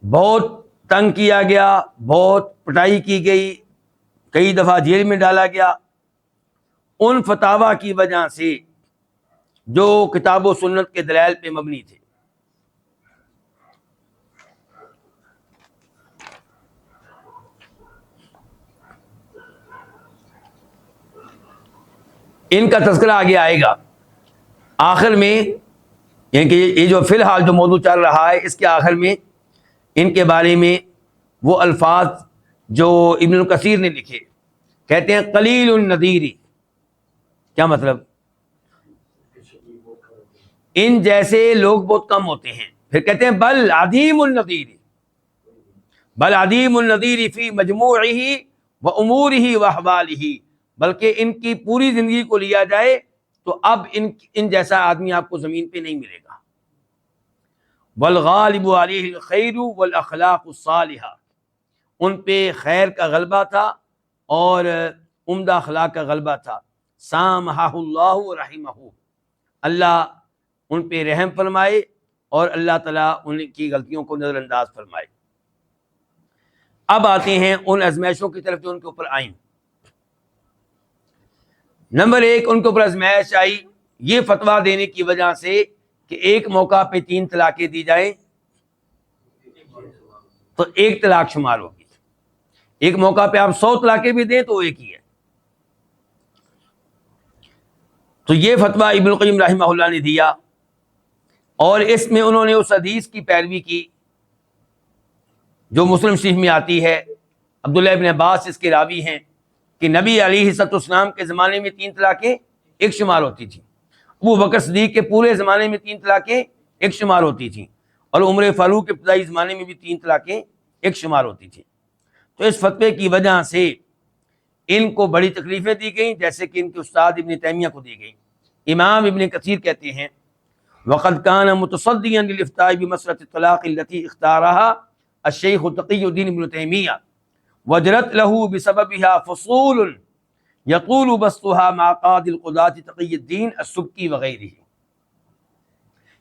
بہت تنگ کیا گیا، بہت پٹائی کی گئی، کئی دفعہ جیل میں ڈالا گیا، ان فتاویٰ کی وجہ سے جو کتاب و سنت کے دلائل پہ مبنی تھے۔ ان کا تذکرہ آگے آئے گا آخر میں، یعنی کہ یہ جو فی الحال جو موضوع چل رہا ہے اس کے آخر میں ان کے بارے میں وہ الفاظ جو ابن کثیر نے لکھے، کہتے ہیں قلیل النذیر، کیا مطلب؟ ان جیسے لوگ بہت کم ہوتے ہیں۔ پھر کہتے ہیں بل عدیم النذیر، بل عدیم النذیر فی مجموعہ و امورہ و احوالہ، بلکہ ان کی پوری زندگی کو لیا جائے تو اب ان جیسا آدمی آپ کو زمین پہ نہیں ملے گا۔ والغالب علیہ الخیر والاخلاق الصالحہ، ان پہ خیر کا غلبہ تھا اور عمدہ اخلاق کا غلبہ تھا۔ سامحہ اللہ ورحمہ، اللہ ان پہ رحم فرمائے اور اللہ تعالیٰ ان کی غلطیوں کو نظر انداز فرمائے۔ اب آتے ہیں ان ازمائشوں کی طرف جو ان کے اوپر آئیں۔ نمبر 1، ان کے اوپر ازمائش آئی یہ فتویٰ دینے کی وجہ سے کہ ایک موقع پہ 3 طلاقیں دی جائیں تو 1 طلاق شمار ہوگی، ایک موقع پہ آپ 100 طلاقیں بھی دیں تو وہ ایک ہی ہے۔ تو یہ فتویٰ ابن القیم رحمہ اللہ نے دیا، اور اس میں انہوں نے اس حدیث کی پیروی کی جو مسلم شریف میں آتی ہے، عبداللہ ابن عباس اس کے راوی ہیں، کہ نبی علیہ الصلوۃ والسلام کے زمانے میں 3 طلاقیں ایک شمار ہوتی تھیں، ابو بکر صدیق کے پورے زمانے میں 3 طلاقیں ایک شمار ہوتی تھیں، اور عمر فاروق کے ابتدائی زمانے میں بھی 3 طلاقیں ایک شمار ہوتی تھیں۔ تو اس فتوے کی وجہ سے ان کو بڑی تکلیفیں دی گئیں، جیسے کہ ان کے استاد ابن تیمیہ کو دی گئیں۔ امام ابن کثیر کہتے ہیں وقد كان متصديا للافتاء بمسألة الطلاق التي اختارها الشيخ تقي الدين ابن تيمية وجرت له بسببها فصول يطول بسطها مع قاضي القضاة تقي الدين السبكي وغيره،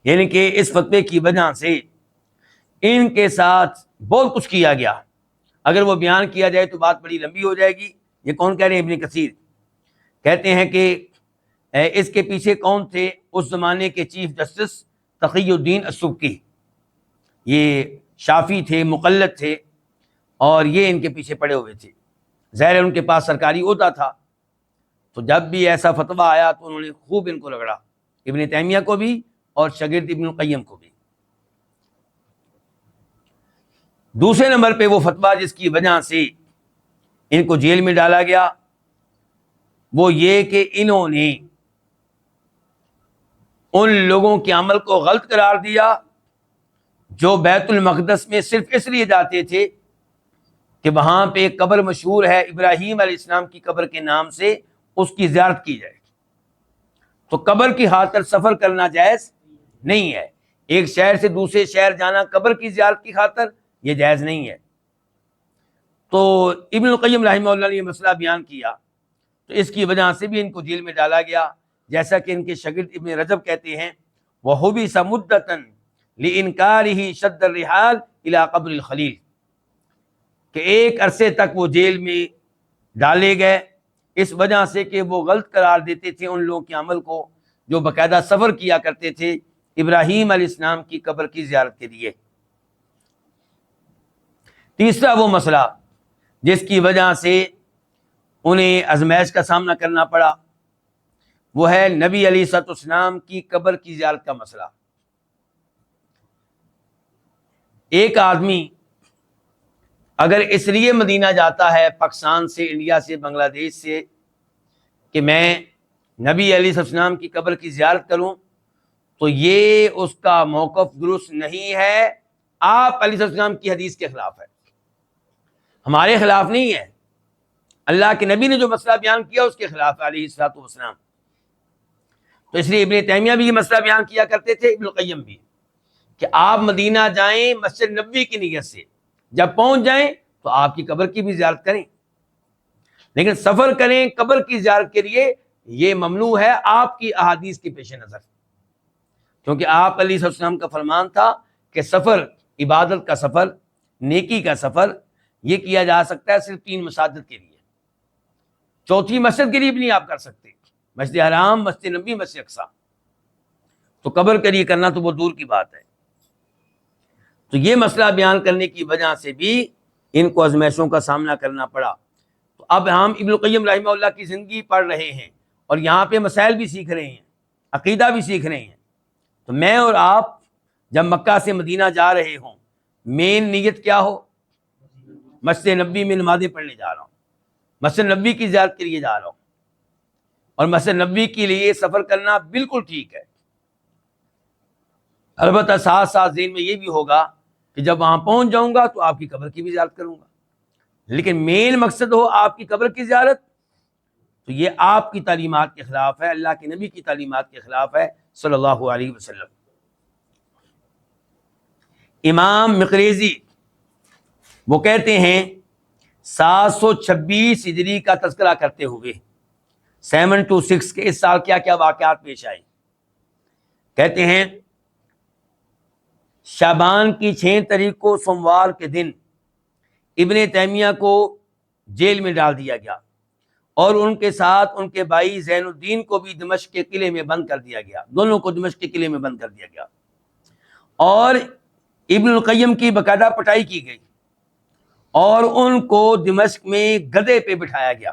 یعنی کہ اس فتوے کی وجہ سے ان کے ساتھ بہت کچھ کیا گیا، اگر وہ بیان کیا جائے تو بات بڑی لمبی ہو جائے گی۔ یہ کون کہہ رہے ہیں؟ ابن کثیر کہتے ہیں کہ اس کے پیچھے کون تھے؟ اس زمانے کے چیف جسٹس تقی الدین السبکی، یہ شافی تھے، مقلد تھے، اور یہ ان کے پیچھے پڑے ہوئے تھے۔ ظاہر ہے ان کے پاس سرکاری عہدہ تھا، تو جب بھی ایسا فتویٰ آیا تو انہوں نے خوب ان کو رگڑا، ابن تیمیہ کو بھی اور شاگرد ابن القیم کو بھی۔ دوسرے نمبر پہ وہ فتویٰ جس کی وجہ سے ان کو جیل میں ڈالا گیا، وہ یہ کہ انہوں نے ان لوگوں کے عمل کو غلط قرار دیا جو بیت المقدس میں صرف اس لیے جاتے تھے کہ وہاں پہ ایک قبر مشہور ہے ابراہیم علیہ السلام کی قبر کے نام سے، اس کی زیارت کی جائے۔ تو قبر کی خاطر سفر کرنا جائز نہیں ہے، ایک شہر سے دوسرے شہر جانا قبر کی زیارت کی خاطر یہ جائز نہیں ہے۔ تو ابن القیم رحمہ اللہ نے یہ مسئلہ بیان کیا، تو اس کی وجہ سے بھی ان کو جیل میں ڈالا گیا، جیسا کہ ان کے شاگرد ابن رجب کہتے ہیں وَحُبِسَ مُدَّةً لِإِنْكَارِهِ شَدَّ الرِّحَالِ إِلَىٰ قَبْرِ الْخَلِيلِ، کہ ایک عرصے تک وہ جیل میں ڈالے گئے اس وجہ سے کہ وہ غلط قرار دیتے تھے ان لوگوں کے عمل کو جو باقاعدہ سفر کیا کرتے تھے ابراہیم علیہ السلام کی قبر کی زیارت کے لیے۔ تیسرا وہ مسئلہ جس کی وجہ سے انہیں ازمائش کا سامنا کرنا پڑا، وہ ہے نبی علیہ الصلوۃ والسلام کی قبر کی زیارت کا مسئلہ۔ ایک آدمی اگر اس لیے مدینہ جاتا ہے پاکستان سے، انڈیا سے، بنگلہ دیش سے، کہ میں نبی علیہ السلام کی قبر کی زیارت کروں، تو یہ اس کا موقف درست نہیں ہے، آپ علیہ السلام کی حدیث کے خلاف ہے، ہمارے خلاف نہیں ہے، اللہ کے نبی نے جو مسئلہ بیان کیا اس کے خلاف علیہ الصلوۃ والسلام۔ تو اس لیے ابن تیمیہ بھی یہ مسئلہ بیان کیا کرتے تھے، ابن القیم بھی، کہ آپ مدینہ جائیں مسجد نبوی کی نیت سے، جب پہنچ جائیں تو آپ کی قبر کی بھی زیارت کریں، لیکن سفر کریں قبر کی زیارت کے لیے یہ ممنوع ہے آپ کی احادیث کے پیش نظر، کیونکہ آپ علیہ السلام کا فرمان تھا کہ سفر، عبادت کا سفر، نیکی کا سفر، یہ کیا جا سکتا ہے صرف 3 مساجد کے لیے، چوتھی مسجد کے لیے بھی نہیں آپ کر سکتے، مسجد حرام، مسجد نبی، مسجد اقصی، تو قبر کے لیے کرنا تو وہ دور کی بات ہے۔ تو یہ مسئلہ بیان کرنے کی وجہ سے بھی ان کو ازمائشوں کا سامنا کرنا پڑا۔ تو اب ہم ابن القیم رحمہ اللہ کی زندگی پڑھ رہے ہیں اور یہاں پہ مسائل بھی سیکھ رہے ہیں، عقیدہ بھی سیکھ رہے ہیں، تو میں اور آپ جب مکہ سے مدینہ جا رہے ہوں، مین نیت کیا ہو؟ مسجد نبی میں نمازیں پڑھنے جا رہا ہوں، مسجد نبی کی زیارت کے لیے جا رہا ہوں، اور مسجد نبی کے لیے سفر کرنا بالکل ٹھیک ہے، البتہ ساتھ ساتھ ذہن میں یہ بھی ہوگا کہ جب وہاں پہنچ جاؤں گا تو آپ کی قبر کی بھی زیارت کروں گا، لیکن مین مقصد ہو آپ کی قبر کی زیارت، تو یہ آپ کی تعلیمات کے خلاف ہے، اللہ کے نبی کی تعلیمات کے خلاف ہے صلی اللہ علیہ وسلم۔ امام مقریزی وہ کہتے ہیں 726 ہجری کا تذکرہ کرتے ہوئے 726 کے اس سال کیا کیا واقعات پیش آئے، کہتے ہیں شعبان کی 6 تاریخ کو سوموار کے دن ابن تیمیہ کو جیل میں ڈال دیا گیا، اور ان کے ساتھ ان کے بھائی زین الدین کو بھی دمشق کے قلعے میں بند کر دیا گیا، دونوں کو دمشق کے قلعے میں بند کر دیا گیا، اور ابن القیم کی باقاعدہ پٹائی کی گئی، اور ان کو دمشق میں گدھے پہ بٹھایا گیا۔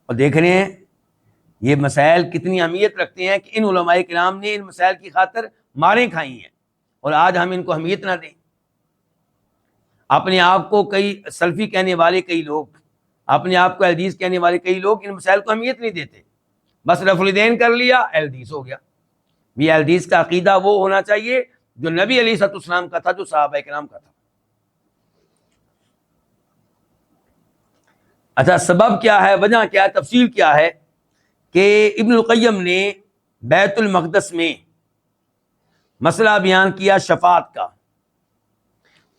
اور دیکھ رہے ہیں یہ مسائل کتنی اہمیت رکھتے ہیں کہ ان علماء کرام نے ان مسائل کی خاطر ماریں کھائی ہیں، اور آج ہم ان کو اہمیت نہ دیں۔ اپنے آپ کو کئی سلفی کہنے والے کئی لوگ، اپنے آپ کو حدیث کہنے والے کئی لوگ ان مسائل کو اہمیت نہیں دیتے، بس رفع الیدین کر لیا حدیث ہو گیا۔ یہ حدیث کا عقیدہ وہ ہونا چاہیے جو نبی علیہ السلام کا تھا، جو صحابہ کرام کا تھا۔ اچھا، سبب کیا ہے، وجہ کیا ہے، تفصیل کیا ہے کہ ابن القیم نے بیت المقدس میں مسئلہ بیان کیا شفاعت کا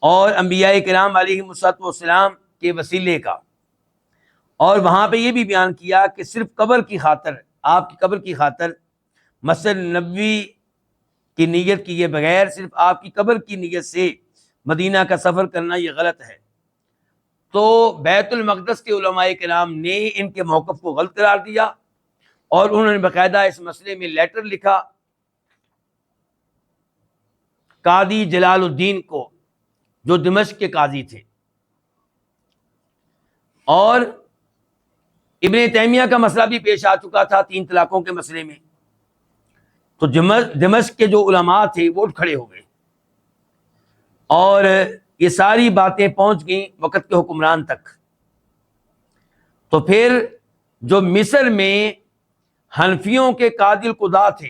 اور انبیاء کرام علیہ السلام کے وسیلے کا، اور وہاں پہ یہ بھی بیان کیا کہ صرف قبر کی خاطر، آپ کی قبر کی خاطر مسجد نبوی کی نیت کیے بغیر صرف آپ کی قبر کی نیت سے مدینہ کا سفر کرنا یہ غلط ہے۔ تو بیت المقدس کے علماء کرام نے ان کے موقف کو غلط قرار دیا اور انہوں نے باقاعدہ اس مسئلے میں لیٹر لکھا قاضی جلال الدین کو، جو دمشق کے قاضی تھے، اور ابن تیمیہ کا مسئلہ بھی پیش آ چکا تھا 3 طلاقوں کے مسئلے میں، تو دمشق کے جو علماء تھے وہ اٹھ کھڑے ہو گئے اور یہ ساری باتیں پہنچ گئیں وقت کے حکمران تک۔ تو پھر جو مصر میں حنفیوں کے قاضی القضاء تھے،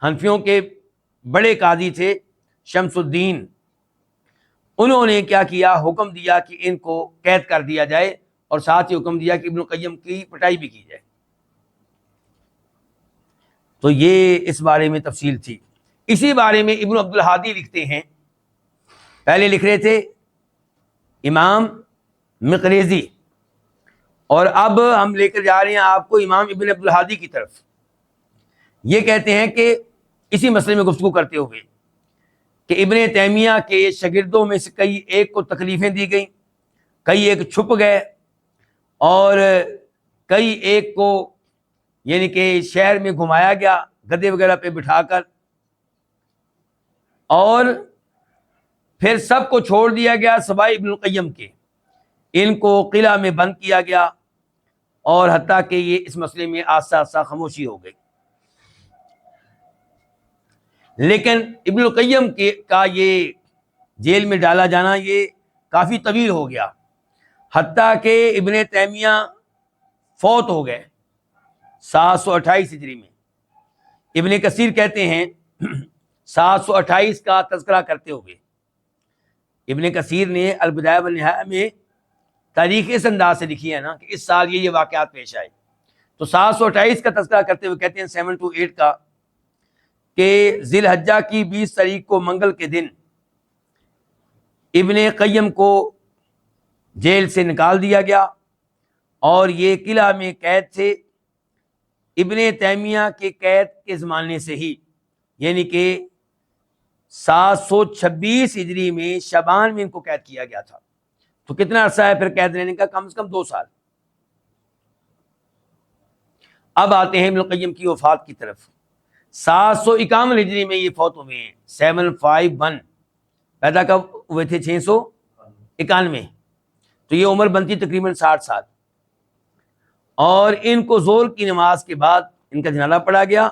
حنفیوں کے بڑے قاضی تھے شمس الدین، انہوں نے کیا کیا، حکم دیا کہ ان کو قید کر دیا جائے اور ساتھ ہی حکم دیا کہ ابن القیم کی پٹائی بھی کی جائے۔ تو یہ اس بارے میں تفصیل تھی۔ اسی بارے میں ابن عبد الہادی لکھتے ہیں، پہلے لکھ رہے تھے امام مقریزی، اور اب ہم لے کر جا رہے ہیں آپ کو امام ابن عبد الہادی کی طرف۔ یہ کہتے ہیں کہ اسی مسئلے میں گفتگو کرتے ہوئے کہ ابن تیمیہ کے شاگردوں میں سے کئی ایک کو تکلیفیں دی گئیں، کئی ایک چھپ گئے، اور کئی ایک کو یعنی کہ شہر میں گھمایا گیا گدے وغیرہ پہ بٹھا کر، اور پھر سب کو چھوڑ دیا گیا سوائے ابن القیم کے، ان کو قلعہ میں بند کیا گیا، اور حتیٰ کہ یہ اس مسئلے میں آہستہ آہستہ خاموشی ہو گئی۔ لیکن ابن القیم کا یہ جیل میں ڈالا جانا یہ کافی طویل ہو گیا، حتیٰ کہ ابن تیمیہ فوت ہو گئے 728 ہجری میں۔ ابن کثیر کہتے ہیں 728 کا تذکرہ کرتے ہوئے، ابن کثیر نے البدایہ والنہایہ میں تاریخ اس انداز سے لکھی ہے نا کہ اس سال یہ واقعات پیش آئے، تو 728 کا تذکرہ کرتے ہوئے کہتے ہیں 728 کا کہ ذی الحجہ کی 20 تاریخ کو منگل کے دن ابن قیم کو جیل سے نکال دیا گیا، اور یہ قلعہ میں قید تھے۔ ابن تیمیہ کے قید کے زمانے سے ہی، یعنی کہ 726 ہجری میں شعبان میں ان کو قید کیا گیا تھا، تو کتنا عرصہ ہے پھر قید رہنے کا؟ کم از کم 2 سال۔ اب آتے ہیں ابن القیم کی وفات کی طرف۔ 751 ہجری میں یہ فوت ہوئے ہیں، 751۔ پیدا کب ہوئے تھے؟ 691، تو یہ عمر بنتی تقریباً 60 سال۔ اور ان کو ظہر کی نماز کے بعد ان کا جنازہ پڑھا گیا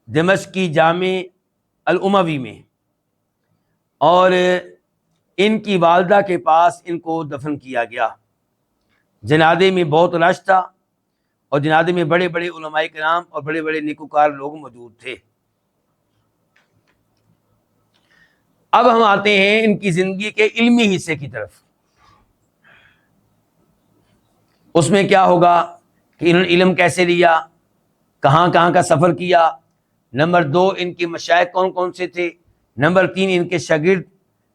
دمشق کی جامع الاموی میں، اور ان کی والدہ کے پاس ان کو دفن کیا گیا۔ جنازے میں بہت رش تھا، اور جنازے میں بڑے بڑے علماء کرام اور بڑے بڑے نیکوکار لوگ موجود تھے۔ اب ہم آتے ہیں ان کی زندگی کے علمی حصے کی طرف۔ اس میں کیا ہوگا کہ انہوں نے علم کیسے لیا، کہاں کہاں کا سفر کیا، نمبر 2 ان کے مشائخ کون کون سے تھے، نمبر 3 ان کے شاگرد،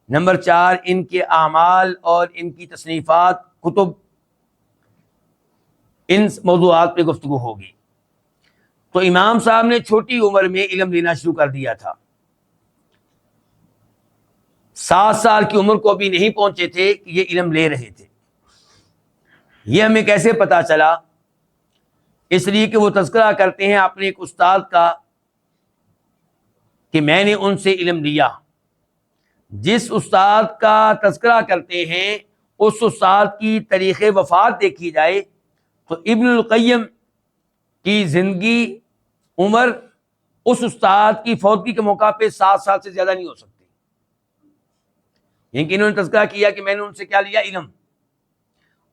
نمبر 4 ان کے اعمال اور ان کی تصنیفات کتب، ان موضوعات پہ گفتگو ہوگی۔ تو امام صاحب نے چھوٹی عمر میں علم لینا شروع کر دیا تھا، 7 سال کی عمر کو ابھی نہیں پہنچے تھے کہ یہ علم لے رہے تھے۔ یہ ہمیں کیسے پتا چلا؟ اس لیے کہ وہ تذکرہ کرتے ہیں اپنے ایک استاد کا کہ میں نے ان سے علم لیا۔ جس استاد کا تذکرہ کرتے ہیں اس استاد کی تاریخ وفات دیکھی جائے تو ابن القیم کی زندگی عمر اس استاد کی فوتگی کے موقع پہ 7 سال سے زیادہ نہیں ہو سکتی، یعنی کہ انہوں نے تذکرہ کیا کہ میں نے ان سے کیا لیا؟ علم۔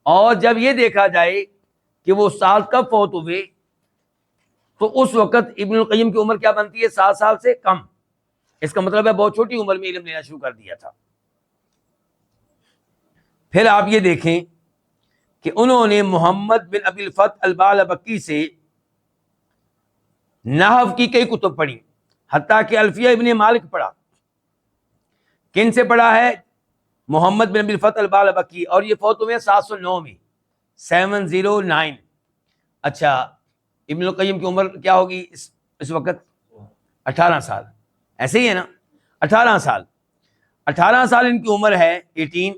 اور جب یہ دیکھا جائے کہ وہ استاد کب فوت ہوئے تو اس وقت ابن القیم کی عمر کیا بنتی ہے؟ 7 سال سے کم۔ اس کا مطلب ہے بہت چھوٹی عمر میں علم لینا شروع کر دیا تھا۔ پھر آپ یہ دیکھیں کہ انہوں نے محمد بن ابی الفتح البالبکی سے نحو کی کئی کتب پڑھی، حتیٰ کہ الفیہ ابن مالک پڑھا۔ کن سے پڑھا ہے؟ محمد بن ابی الفتح البالبکی، اور یہ فوت ہوئے 709 میں، 709۔ اچھا، ابن القیم کی عمر کیا ہوگی اس وقت؟ 18 سال، ایسے ہی ہے نا، 18 سال ان کی عمر ہے، 18۔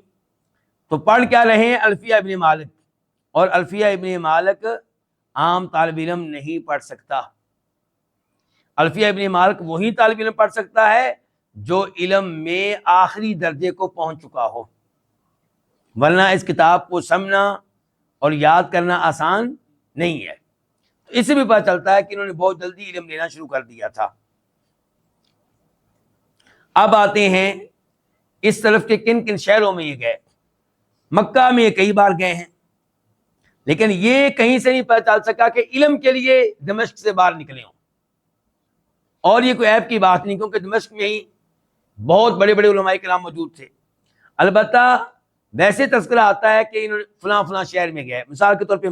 تو پڑھ کیا رہے ہیں؟ الفیہ ابن مالک. اور الفیہ ابن مالک عام طالب علم نہیں پڑھ سکتا. الفیہ ابن مالک وہی طالب علم پڑھ سکتا ہے جو علم میں آخری درجے کو پہنچ چکا ہو، ورنہ اس کتاب کو سمجھنا اور یاد کرنا آسان نہیں ہے. اس سے بھی پتہ چلتا ہے کہ انہوں نے بہت جلدی علم لینا شروع کر دیا تھا. اب آتے ہیں اس طرف کے کن کن شہروں میں یہ گئے. مکہ میں یہ کئی بار گئے ہیں، لیکن یہ کہیں سے نہیں پتہ چل سکا کہ علم کے لیے دمشق سے باہر نکلے ہوں. اور یہ کوئی عیب کی بات نہیں، کیونکہ دمشق میں ہی بہت بڑے بڑے علماء کرام موجود تھے. البتہ ویسے تذکرہ آتا ہے کہ انہوں نے فلاں فلاں شہر میں گئے. مثال کے طور پہ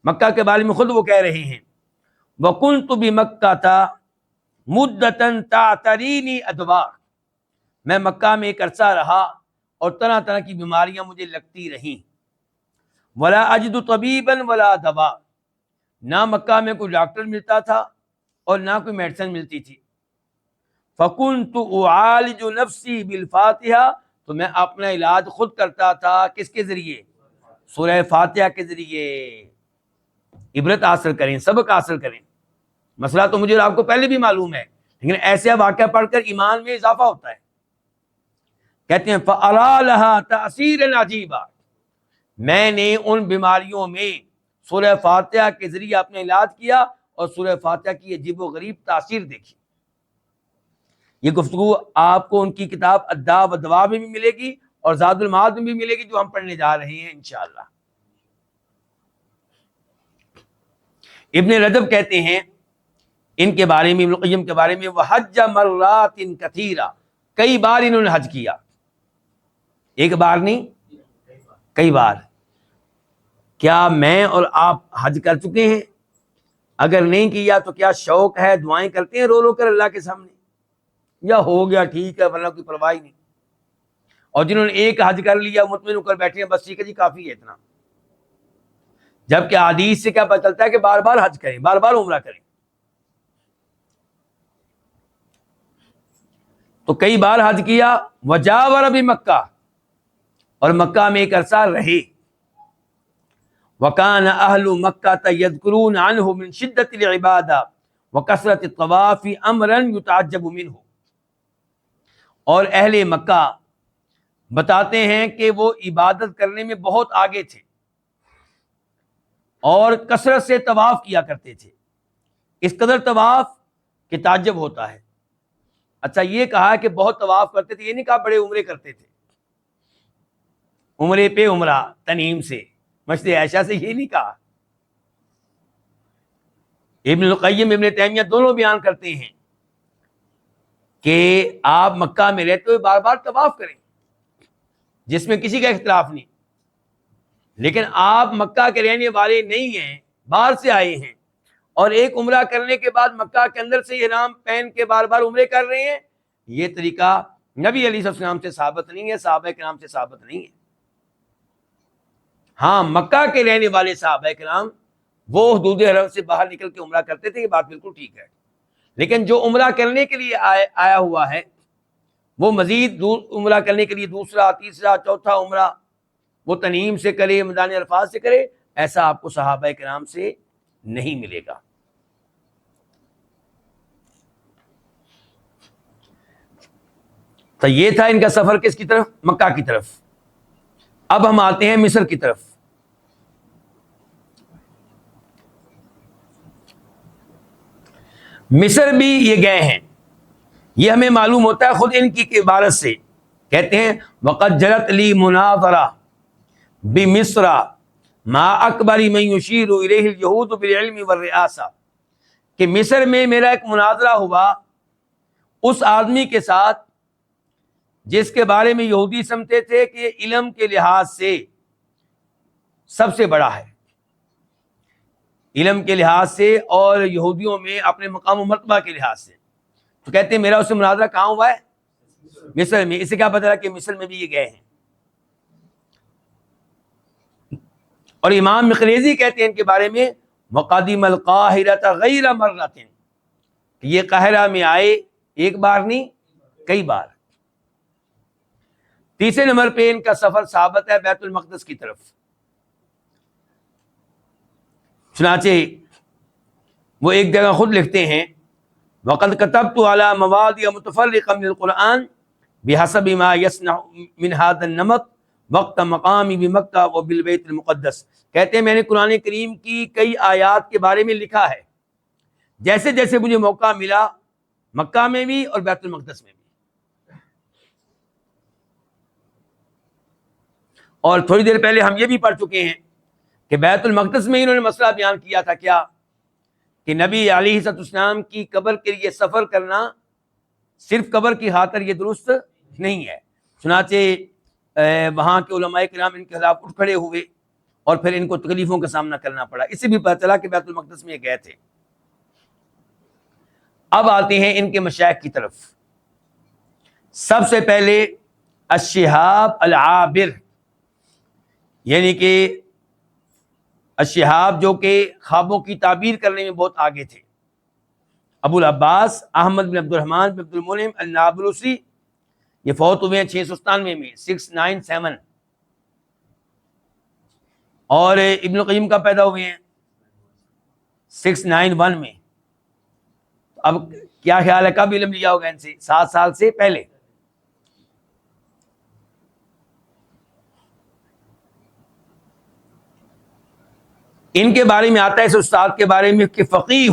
مکہ کے بارے میں خود وہ کہہ رہے ہیں وَكُنْتُ بِمَكَّةَ مُدَّةً تَعْتَرِينِي أَدْوَارٌ، میں مکہ میں ایک عرصہ رہا اور طرح طرح کی بیماریاں مجھے لگتی رہیں. وَلَا أَجِدُ طَبِيبًا وَلَا دَوَاءً، نہ مکہ میں کوئی ڈاکٹر ملتا تھا اور نہ کوئی میڈیسن ملتی تھی. فَكُنْتُ أُعَالِجُ نَفْسِي بِالْفَاتِحَةِ، تو میں اپنا علاج خود کرتا تھا. کس کے ذریعے؟ سورہ فاتحہ کے ذریعے. عبرت حاصل کریں، سبق حاصل کریں. مسئلہ تو مجھے اور آپ کو پہلے بھی معلوم ہے، لیکن ایسے واقعہ پڑھ کر ایمان میں اضافہ ہوتا ہے. کہتے ہیں فَأَرَى لَهَا تَأْثِيرًا عَجِيبًا، میں نے ان بیماریوں میں سورہ فاتحہ کے ذریعے اپنا علاج کیا اور سورہ فاتحہ کی عجیب و غریب تاثیر دیکھی. یہ گفتگو آپ کو ان کی کتاب الداء والدواء میں بھی ملے گی اور زاد المعاد میں بھی ملے گی، جو ہم پڑھنے جا رہے ہیں انشاءاللہ. ابن رجب کہتے ہیں ان کے بارے میں، ابن القیم کے بارے میں، وَحَجَّ مَرَّاتٍ كَثِيرًا، کئی بار انہوں نے حج کیا. ایک بار نہیں، کئی بار. کیا میں اور آپ حج کر چکے ہیں؟ اگر نہیں کیا تو کیا شوق ہے، دعائیں کرتے ہیں رو رو کر اللہ کے سامنے، یا ہو گیا ٹھیک ہے ورنہ کوئی پرواہ نہیں؟ اور جنہوں نے ایک حج کر لیا مطمئن ہو کر بیٹھے ہیں بس ٹھیک ہے جی کافی ہے اتنا. جبکہ حدیث سے کیا پتہ چلتا ہے کہ بار بار حج کریں، بار بار عمرہ کریں. تو کئی بار حج کیا. وجاور بمکہ، اور مکہ میں ایک عرصہ رہے. وکان اہل مکہ یذکرون عنہ من شدت العبادہ وکثرت الطواف امرا یتعجب منہ، اور اہل مکہ بتاتے ہیں کہ وہ عبادت کرنے میں بہت آگے تھے اور کثرت سے طواف کیا کرتے تھے. اس قدر طواف کہ تعجب ہوتا ہے. اچھا یہ کہا کہ بہت طواف کرتے تھے، یہ نہیں کہا بڑے عمرے کرتے تھے. عمرے پہ عمرہ تنعیم سے، مسجد عائشہ سے یہ نہیں کہا. ابن القیم ابن تیمیہ دونوں بیان کرتے ہیں کہ آپ مکہ میں رہتے ہوئے بار بار طواف کریں، جس میں کسی کا اختلاف نہیں. لیکن آپ مکہ کے رہنے والے نہیں ہیں، باہر سے آئے ہیں، اور ایک عمرہ کرنے کے بعد مکہ کے اندر سے احرام پہن کے بار بار عمرے کر رہے ہیں. یہ طریقہ نبی علیہ السلام سے ثابت نہیں ہے، صحابہ کرام سے ثابت نہیں ہے. ہاں مکہ کے رہنے والے صحابہ کرام وہ حدود حرم سے باہر نکل کے عمرہ کرتے تھے، یہ بات بالکل ٹھیک ہے. لیکن جو عمرہ کرنے کے لیے آیا ہوا ہے وہ مزید عمرہ کرنے کے لیے دوسرا، تیسرا، چوتھا عمرہ وہ تنعیم سے کرے، میدان عرفات سے کرے، ایسا آپ کو صحابہ کرام سے نہیں ملے گا. تو یہ تھا ان کا سفر کس کی طرف؟ مکہ کی طرف. اب ہم آتے ہیں مصر کی طرف. مصر بھی یہ گئے ہیں، یہ ہمیں معلوم ہوتا ہے خود ان کی عبارت سے. کہتے ہیں وَقَدْ جَرَتْ لِي مُنَاظَرَةٌ بِمِصْرَ مَعَ أَكْبَرِ مَنْ يُشِيرُ إِلَيْهِ الْيَهُودُ بِالْعِلْمِ وَالرِّئَاسَةِ، کہ مصر میں میرا ایک مناظرہ ہوا اس آدمی کے ساتھ جس کے بارے میں یہودی سمجھتے تھے کہ علم کے لحاظ سے سب سے بڑا ہے، علم کے لحاظ سے اور یہودیوں میں اپنے مقام و مرتبہ کے لحاظ سے. تو کہتے ہیں میرا اس سے مناظرہ کہاں ہوا ہے؟ مصر میں. اس سے کیا پتہ چلا کہ مصر میں بھی یہ گئے ہیں. اور امام مقریزی کہتے ہیں ان کے بارے میں وَقَدِمَ الْقَاهِرَةَ غَيْرَ مَرَّةٍ، یہ قاہرہ میں آئے ایک بار نہیں کئی بار. تیسرے نمبر پہ ان کا سفر ثابت ہے بیت المقدس کی طرف. چنانچہ وہ ایک جگہ خود لکھتے ہیں وَقَدْ كَتَبْتُ عَلَى مَوَاضِعَ مُتَفَرِّقَةٍ مِنَ الْقُرْآنِ بِحَسَبِ مَا يَصْنَعُ مِنْ هَذَا النَّمَطِ وَقْتَ مَقَامِي بِمَكَّةَ وَبِالْبَيْتِ الْمُقَدَّسِ. کہتے ہیں میں نے قرآن کریم کی کئی آیات کے بارے میں لکھا ہے جیسے جیسے مجھے موقع ملا، مکہ میں بھی اور بیت المقدس میں بھی. اور تھوڑی دیر پہلے ہم یہ بھی پڑھ چکے ہیں کہ بیت المقدس میں انہوں نے مسئلہ بیان کیا تھا کیا کہ نبی علیہ الصلوۃ والسلام کی قبر کے لیے سفر کرنا صرف قبر کی خاطر یہ درست نہیں ہے. چنانچہ وہاں کے علماء کرام ان کے خلاف اٹھ کھڑے ہوئے اور پھر ان کو تکلیفوں کا سامنا کرنا پڑا. اس سے بھی پتہ چلا کہ بیت المقدس میں یہ گئے تھے. اب آتے ہیں ان کے مشائخ کی طرف. سب سے پہلے الشہاب العابر، یعنی کہ الشہاب جو کہ خوابوں کی تعبیر کرنے میں بہت آگے تھے. ابو العباس احمد بن عبد الرحمن بن عبد المنعم النابلسی، یہ فوت ہوئے ہیں 697 میں 697. اور ابن القیم کا پیدا ہوئے ہیں 691 میں. اب کیا خیال ہے کب علم لیا ہوگا ان سے؟ 7 سال سے پہلے. ان کے بارے میں آتا ہے اس استاد کے بارے میں کہ فقیہ،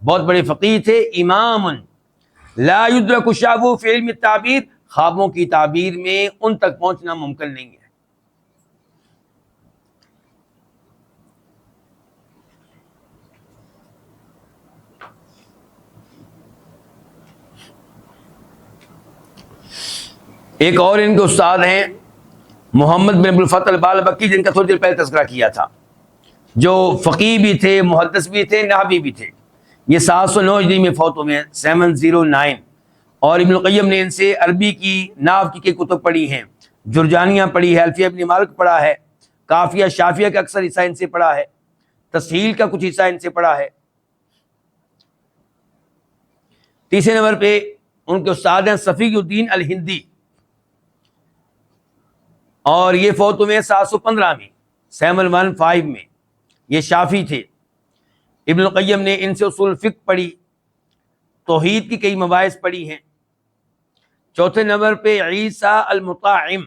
بہت بڑے فقیہ تھے، امام لا یدرک شعبہ فی علم التعبیر، خوابوں کی تعبیر میں ان تک پہنچنا ممکن نہیں ہے. ایک اور ان کے استاد ہیں محمد بن ابو الفتح البالبکی، جن کا تھوڑی دیر پہلے تذکرہ کیا تھا، جو فقیہ بھی تھے، محدث بھی تھے، نحوی بھی تھے. یہ 709 ہجری میں فوت ہوئے ہیں 709. اور ابن القیم نے ان سے عربی کی نحو کی کئی کتب پڑھی ہیں، جرجانیہ پڑھی ہے، الفیہ ابن مالک پڑھا ہے، کافیہ شافیہ کا اکثر حصہ ان سے پڑھا ہے، تسہیل کا کچھ حصہ ان سے پڑھا ہے. تیسرے نمبر پہ ان کے استاد ہیں صفی الدین الہندی، اور یہ فوت ہوئے 715 میں 715 میں. یہ شافی تھے. ابن القیم نے ان سے اصول فقہ پڑھی، توحید کی کئی مباحث پڑھی ہیں. چوتھے نمبر پہ عیسیٰ المطاعم،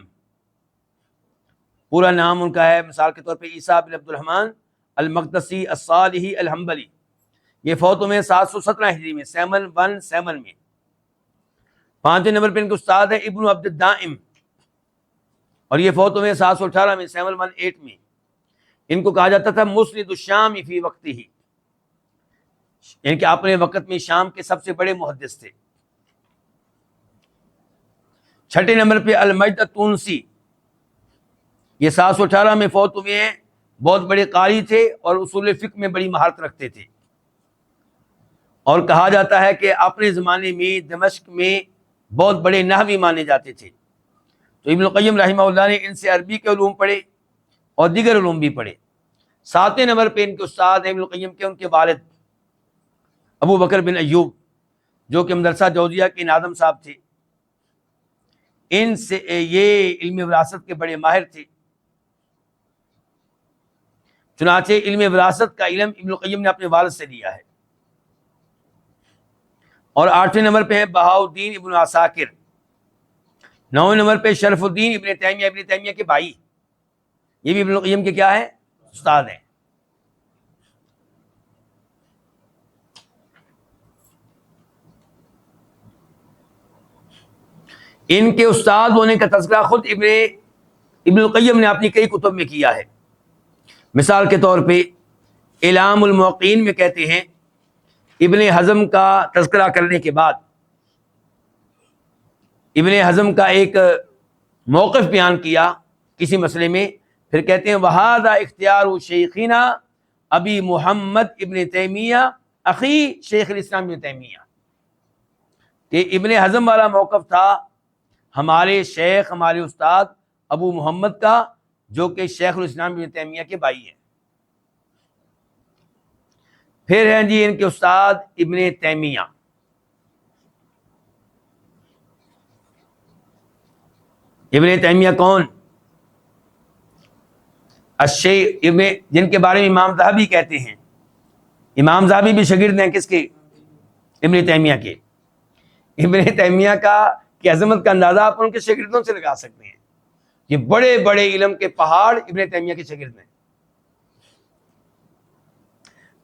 پورا نام ان کا ہے مثال کے طور پہ عیسیٰ بن عبد الرحمن المقدسی الصالحی الحنبلی. یہ فوت ہوئے 717 ہجری میں 717 میں. پانچویں نمبر پہ ان کے استاد ہے ابن عبد الدائم، اور یہ فوت ہوئے 718 میں 718 میں. ان کو کہا جاتا تھا مسند الشام فی وقتہ، یعنی کہ اپنے وقت میں شام کے سب سے بڑے محدث تھے. چھٹے نمبر پہ المجد التونسی، یہ 718 میں فوت ہوئے ہیں. بہت بڑے قاری تھے اور اصول فقہ میں بڑی مہارت رکھتے تھے، اور کہا جاتا ہے کہ اپنے زمانے میں دمشق میں بہت بڑے نحوی مانے جاتے تھے. تو ابن القیم رحمہ اللہ نے ان سے عربی کے علوم پڑھے اور دیگر علوم بھی پڑھے. ساتویں نمبر پہ ان کے استاد ہیں ابن القیم کے ان کے والد ابو بکر بن ایوب، جو کہ مدرسہ جوزیہ کے ناظم صاحب تھے. ان سے یہ علم وراثت کے بڑے ماہر تھے. چنانچہ علم وراثت کا علم ابن القیم نے اپنے والد سے لیا ہے. اور آٹھویں نمبر پہ ہیں بہاء الدین ابن عساکر. نویں نمبر پہ شرف الدین ابن تیمیہ کے بھائی، یہ بھی ابن القیم کے کیا ہے؟ استاد ہیں. ان کے استاد ہونے کا تذکرہ خود ابن القیم نے اپنی کئی کتب میں کیا ہے. مثال کے طور پہ اعلام الموقعین میں کہتے ہیں ابن حزم کا تذکرہ کرنے کے بعد ابن حزم کا ایک موقف بیان کیا کسی مسئلے میں، پھر کہتے ہیں وہذا اختیار شیخنا ابی محمد ابن تیمیہ اخی شیخ الاسلام ابن تیمیہ، کہ ابن حزم والا موقف تھا ہمارے شیخ، ہمارے استاد ابو محمد کا، جو کہ شیخ الاسلام ابن تیمیہ کے بھائی ہیں. پھر ہیں جی ان کے استاد ابن تیمیہ. ابن تیمیہ کون؟ الشیخ ابن، جن کے بارے میں امام ذہبی کہتے ہیں، امام ذہبی بھی شاگرد ہیں کس کے؟ ابن تیمیہ کے۔ ابن تیمیہ کی عظمت کا اندازہ آپ ان کے شاگردوں سے لگا سکتے ہیں، یہ بڑے بڑے علم کے پہاڑ ابن تیمیہ کے شاگرد ہیں۔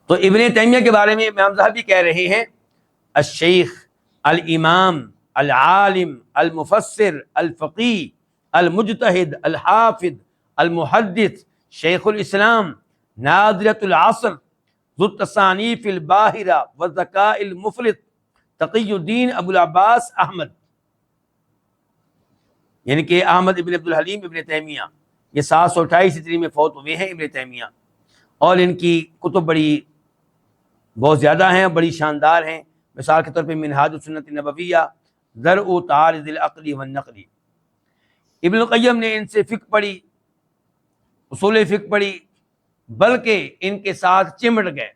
تو ابن تیمیہ کے بارے میں امام ذہبی کہہ رہے ہیں الشیخ، الامام، العالم، المفسر، الفقی، المجتہد، الحافظ، المحدث، شیخ الاسلام، نادرۃ العصر، ذو التصانیف الباہرہ والذکاء المفرط، تقی الدین ابو العباس احمد، یعنی کہ احمد ابن عبد الحلیم ابن تیمیہ، یہ 728 ہجری میں فوت ہوئے ہیں ابن تیمیہ، اور ان کی کتب بہت زیادہ ہیں، بڑی شاندار ہیں۔ مثال کے طور پہ منہاج السنت النبویہ، درء تعارض العقل والنقل۔ ابن القیم نے ان سے فقہ پڑھی، اصول فقہ پڑھی، بلکہ ان کے ساتھ چمٹ گئے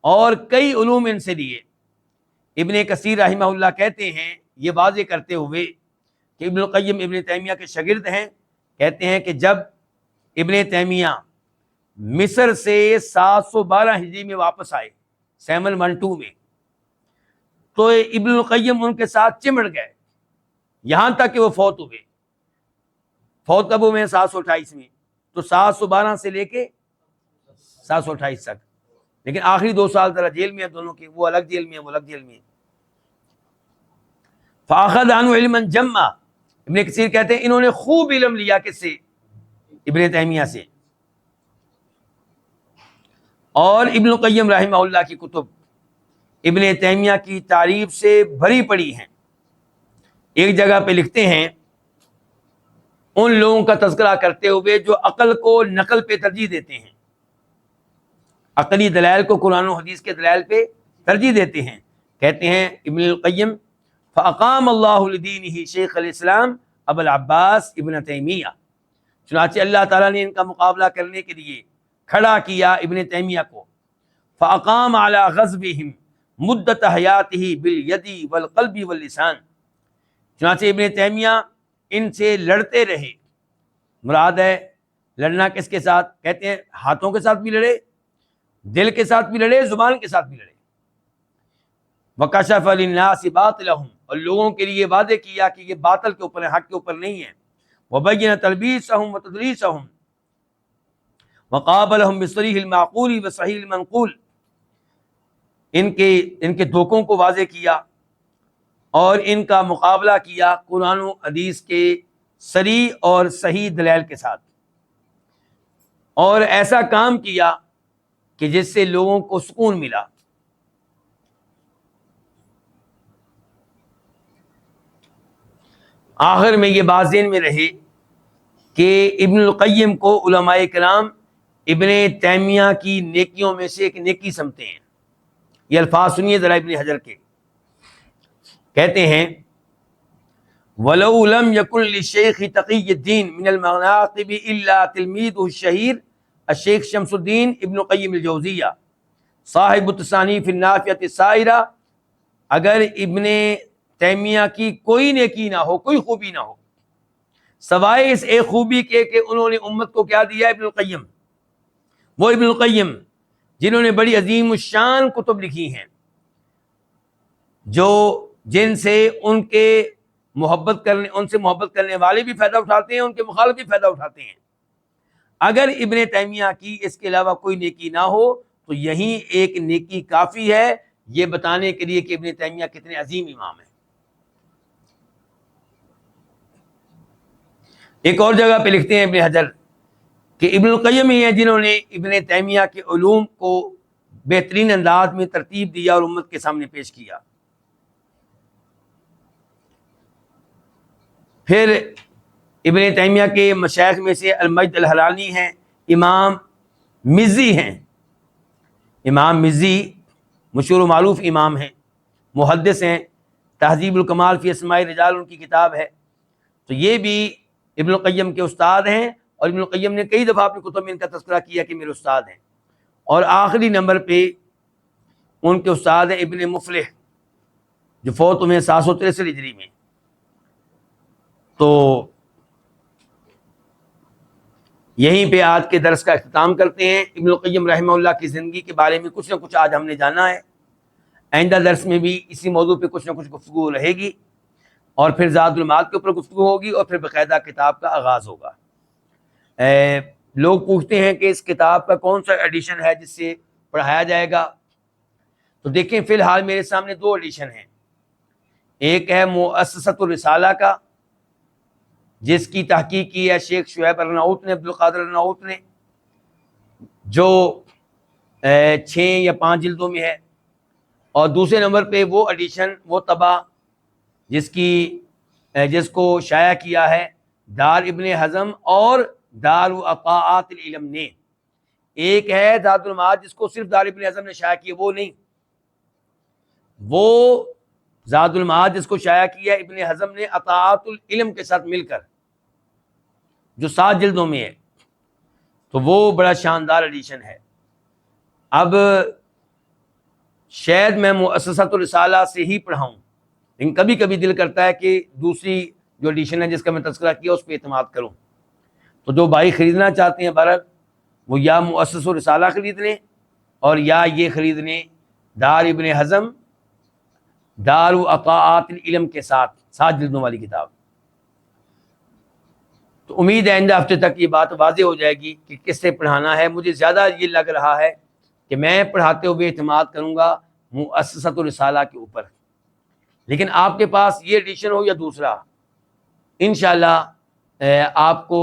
اور کئی علوم ان سے لیے۔ ابن کثیر رحمہ اللہ کہتے ہیں، یہ واضح کرتے ہوئے کہ ابن القیم ابن تیمیہ کے شاگرد ہیں، کہتے ہیں کہ جب ابن تیمیہ مصر سے 712 ہجری میں واپس آئے 712 میں، تو ابن القیم ان کے ساتھ چمٹ گئے یہاں تک کہ وہ فوت ہوئے۔ فوت کب ہوئے ہیں؟ 728 میں، تو 712 سے لے کے 728 تک، لیکن آخری 2 سال ذرا جیل میں ہیں دونوں کے، وہ الگ جیل میں ہیں، وہ الگ جیل میں ہیں۔ فاخذ عنہ علما جما، ابن کثیر کہتے ہیں انہوں نے خوب علم لیا کس سے؟ ابن تیمیہ سے۔ اور ابن القیم رحمہ اللہ کی کتب ابن تیمیہ کی تعریف سے بھری پڑی ہیں۔ ایک جگہ پہ لکھتے ہیں ان لوگوں کا تذکرہ کرتے ہوئے جو عقل کو نقل پہ ترجیح دیتے ہیں، عقلی دلائل کو قرآن و حدیث کے دلائل پہ ترجیح دیتے ہیں، کہتے ہیں ابن القیم فاقام اللہ لدینہ شیخ الاسلام ابو العباس ابن تیمیہ، چنانچہ اللہ تعالیٰ نے ان کا مقابلہ کرنے کے لیے کھڑا کیا ابن تیمیہ کو، فاقام علی غضبہم مدت حیاتہ بالید والقلب واللسان، چنانچہ ابن تیمیہ ان سے لڑتے رہے۔ مراد ہے لڑنا کس کے ساتھ؟ کہتے ہیں ہاتھوں کے ساتھ بھی لڑے، دل کے ساتھ بھی لڑے، زبان کے ساتھ بھی لڑے۔ وَكَشَفَ لِلنَّاسِ بَاطِلَهُمْ، اور لوگوں کے لیے واضح کیا کہ یہ باطل کے اوپر ہے، حق کے اوپر نہیں ہے۔ وَبَيَّنَ تَلْبِيسَهُمْ وَتَدْلِيسَهُمْ وَقَابَلَهُمْ بِالصَّرِيحِ الْمَعْقُولِ وَالصَّحِيحِ الْمَنْقُولِ، ان کے دھوکوں کو واضح کیا اور ان کا مقابلہ کیا قرآن و حدیث کے صریح اور صحیح دلائل کے ساتھ، اور ایسا کام کیا کہ جس سے لوگوں کو سکون ملا۔ آخر میں یہ بات ذہن میں رہے کہ ابن القیم کو علماء کرام ابن تیمیہ کی نیکیوں میں سے ایک نیکی سمجھتے ہیں۔ یہ الفاظ سنیے ذرا ابن حجر کے، کہتے ہیں وَلَوْ لَمْ يَكُنْ لِلشَّيْخِ تَقِيِّ الدِّينِ مِنَ الْمَنَاقِبِ إِلَّا تِلْمِيذُهُ الشَّهِيرُ الشیخ شمس الدین ابن القیم الجوزیہ صاحب التصانیف النافعۃ السائرہ، اگر ابن تیمیہ کی کوئی نیکی نہ ہو، کوئی خوبی نہ ہو، سوائے اس ایک خوبی کے کہ انہوں نے امت کو کیا دیا؟ ابن القیم، وہ ابن القیم جنہوں نے بڑی عظیم الشان کتب لکھی ہیں، جن سے ان سے محبت کرنے والے بھی فائدہ اٹھاتے ہیں، ان کے مخالف بھی فائدہ اٹھاتے ہیں۔ اگر ابن تیمیہ کی اس کے علاوہ کوئی نیکی نہ ہو تو یہی ایک نیکی کافی ہے یہ بتانے کے لیے کہ ابن تیمیہ کتنے عظیم امام ہیں۔ ایک اور جگہ پہ لکھتے ہیں ابن حجر کہ ابن القیم ہی ہیں جنہوں نے ابن تیمیہ کے علوم کو بہترین انداز میں ترتیب دیا اور امت کے سامنے پیش کیا۔ پھر ابن تیمیہ کے مشائخ میں سے المجد الحرانی ہیں، امام مزی ہیں، امام مزی مشہور و معروف امام ہیں، محدث ہیں، تہذیب الکمال فی اسماء الرجال ان کی کتاب ہے، تو یہ بھی ابن القیم کے استاد ہیں، اور ابن القیم نے کئی دفعہ اپنی کتب میں ان کا تذکرہ کیا کہ میرے استاد ہیں۔ اور آخری نمبر پہ ان کے استاد ہیں ابن مفلح، جو فوت ہوئے 763 ہجری میں۔ تو یہیں پہ آج کے درس کا اختتام کرتے ہیں۔ ابن القیم رحمہ اللہ کی زندگی کے بارے میں کچھ نہ کچھ آج ہم نے جانا ہے، آئندہ درس میں بھی اسی موضوع پہ کچھ نہ کچھ گفتگو رہے گی، اور پھر زاد المعاد کے اوپر گفتگو ہوگی، اور پھر باقاعدہ کتاب کا آغاز ہوگا۔ لوگ پوچھتے ہیں کہ اس کتاب کا کون سا ایڈیشن ہے جس سے پڑھایا جائے گا، تو دیکھیں فی الحال میرے سامنے دو ایڈیشن ہیں۔ ایک ہے مؤسسۃ الرسالہ کا، جس کی تحقیق کی ہے شیخ شعیب ارناؤت نے، عبد القادر ارناؤت نے، جو 6 یا 5 جلدوں میں ہے۔ اور دوسرے نمبر پہ وہ ایڈیشن، وہ طبع جس کو شائع کیا ہے دار ابن حزم اور دار عطاءات العلم نے۔ ایک ہے زاد المعاد جس کو صرف دار ابن حزم نے شائع کیا، وہ نہیں، وہ زاد المعاد جس کو شائع کیا ابن حزم نے عطاءات العلم کے ساتھ مل کر، جو 7 جلدوں میں ہے، تو وہ بڑا شاندار ایڈیشن ہے۔ اب شاید میں مؤسسۃ الرسالہ سے ہی پڑھاؤں، لیکن کبھی کبھی دل کرتا ہے کہ دوسری جو ایڈیشن ہے جس کا میں تذکرہ کیا اس پہ اعتماد کروں۔ تو جو بھائی خریدنا چاہتے ہیں بہرحال وہ یا مؤسسۃ الرسالہ خرید لیں، اور یا یہ خرید لیں دار ابن حزم دار عطاءات العلم کے ساتھ 7 جلدوں والی کتاب۔ تو امید ہے آئندہ ہفتے تک یہ بات واضح ہو جائے گی کہ کس سے پڑھانا ہے۔ مجھے زیادہ یہ لگ رہا ہے کہ میں پڑھاتے ہوئے اعتماد کروں گا مؤسسۃ الرسالہ کے اوپر، لیکن آپ کے پاس یہ ایڈیشن ہو یا دوسرا، انشاءاللہ آپ کو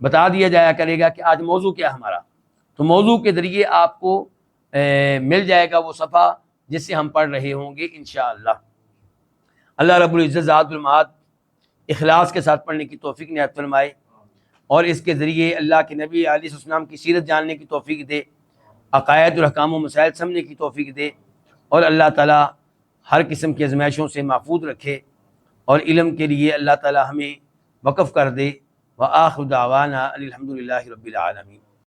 بتا دیا جایا کرے گا کہ آج موضوع کیا ہے ہمارا، تو موضوع کے ذریعے آپ کو مل جائے گا وہ صفحہ جس سے ہم پڑھ رہے ہوں گے انشاءاللہ۔ اللہ رب العزت زاد المعاد اخلاص کے ساتھ پڑھنے کی توفیق عنایت فرمائے، اور اس کے ذریعے اللہ کے نبی علیہ السلام کی سیرت جاننے کی توفیق دے، عقائد اور احکام و مسائل سمجھنے کی توفیق دے، اور اللہ تعالیٰ ہر قسم کی آزمائشوں سے محفوظ رکھے، اور علم کے لیے اللہ تعالیٰ ہمیں وقف کر دے۔ وآخر دعوانا الحمد للہ رب العالمین۔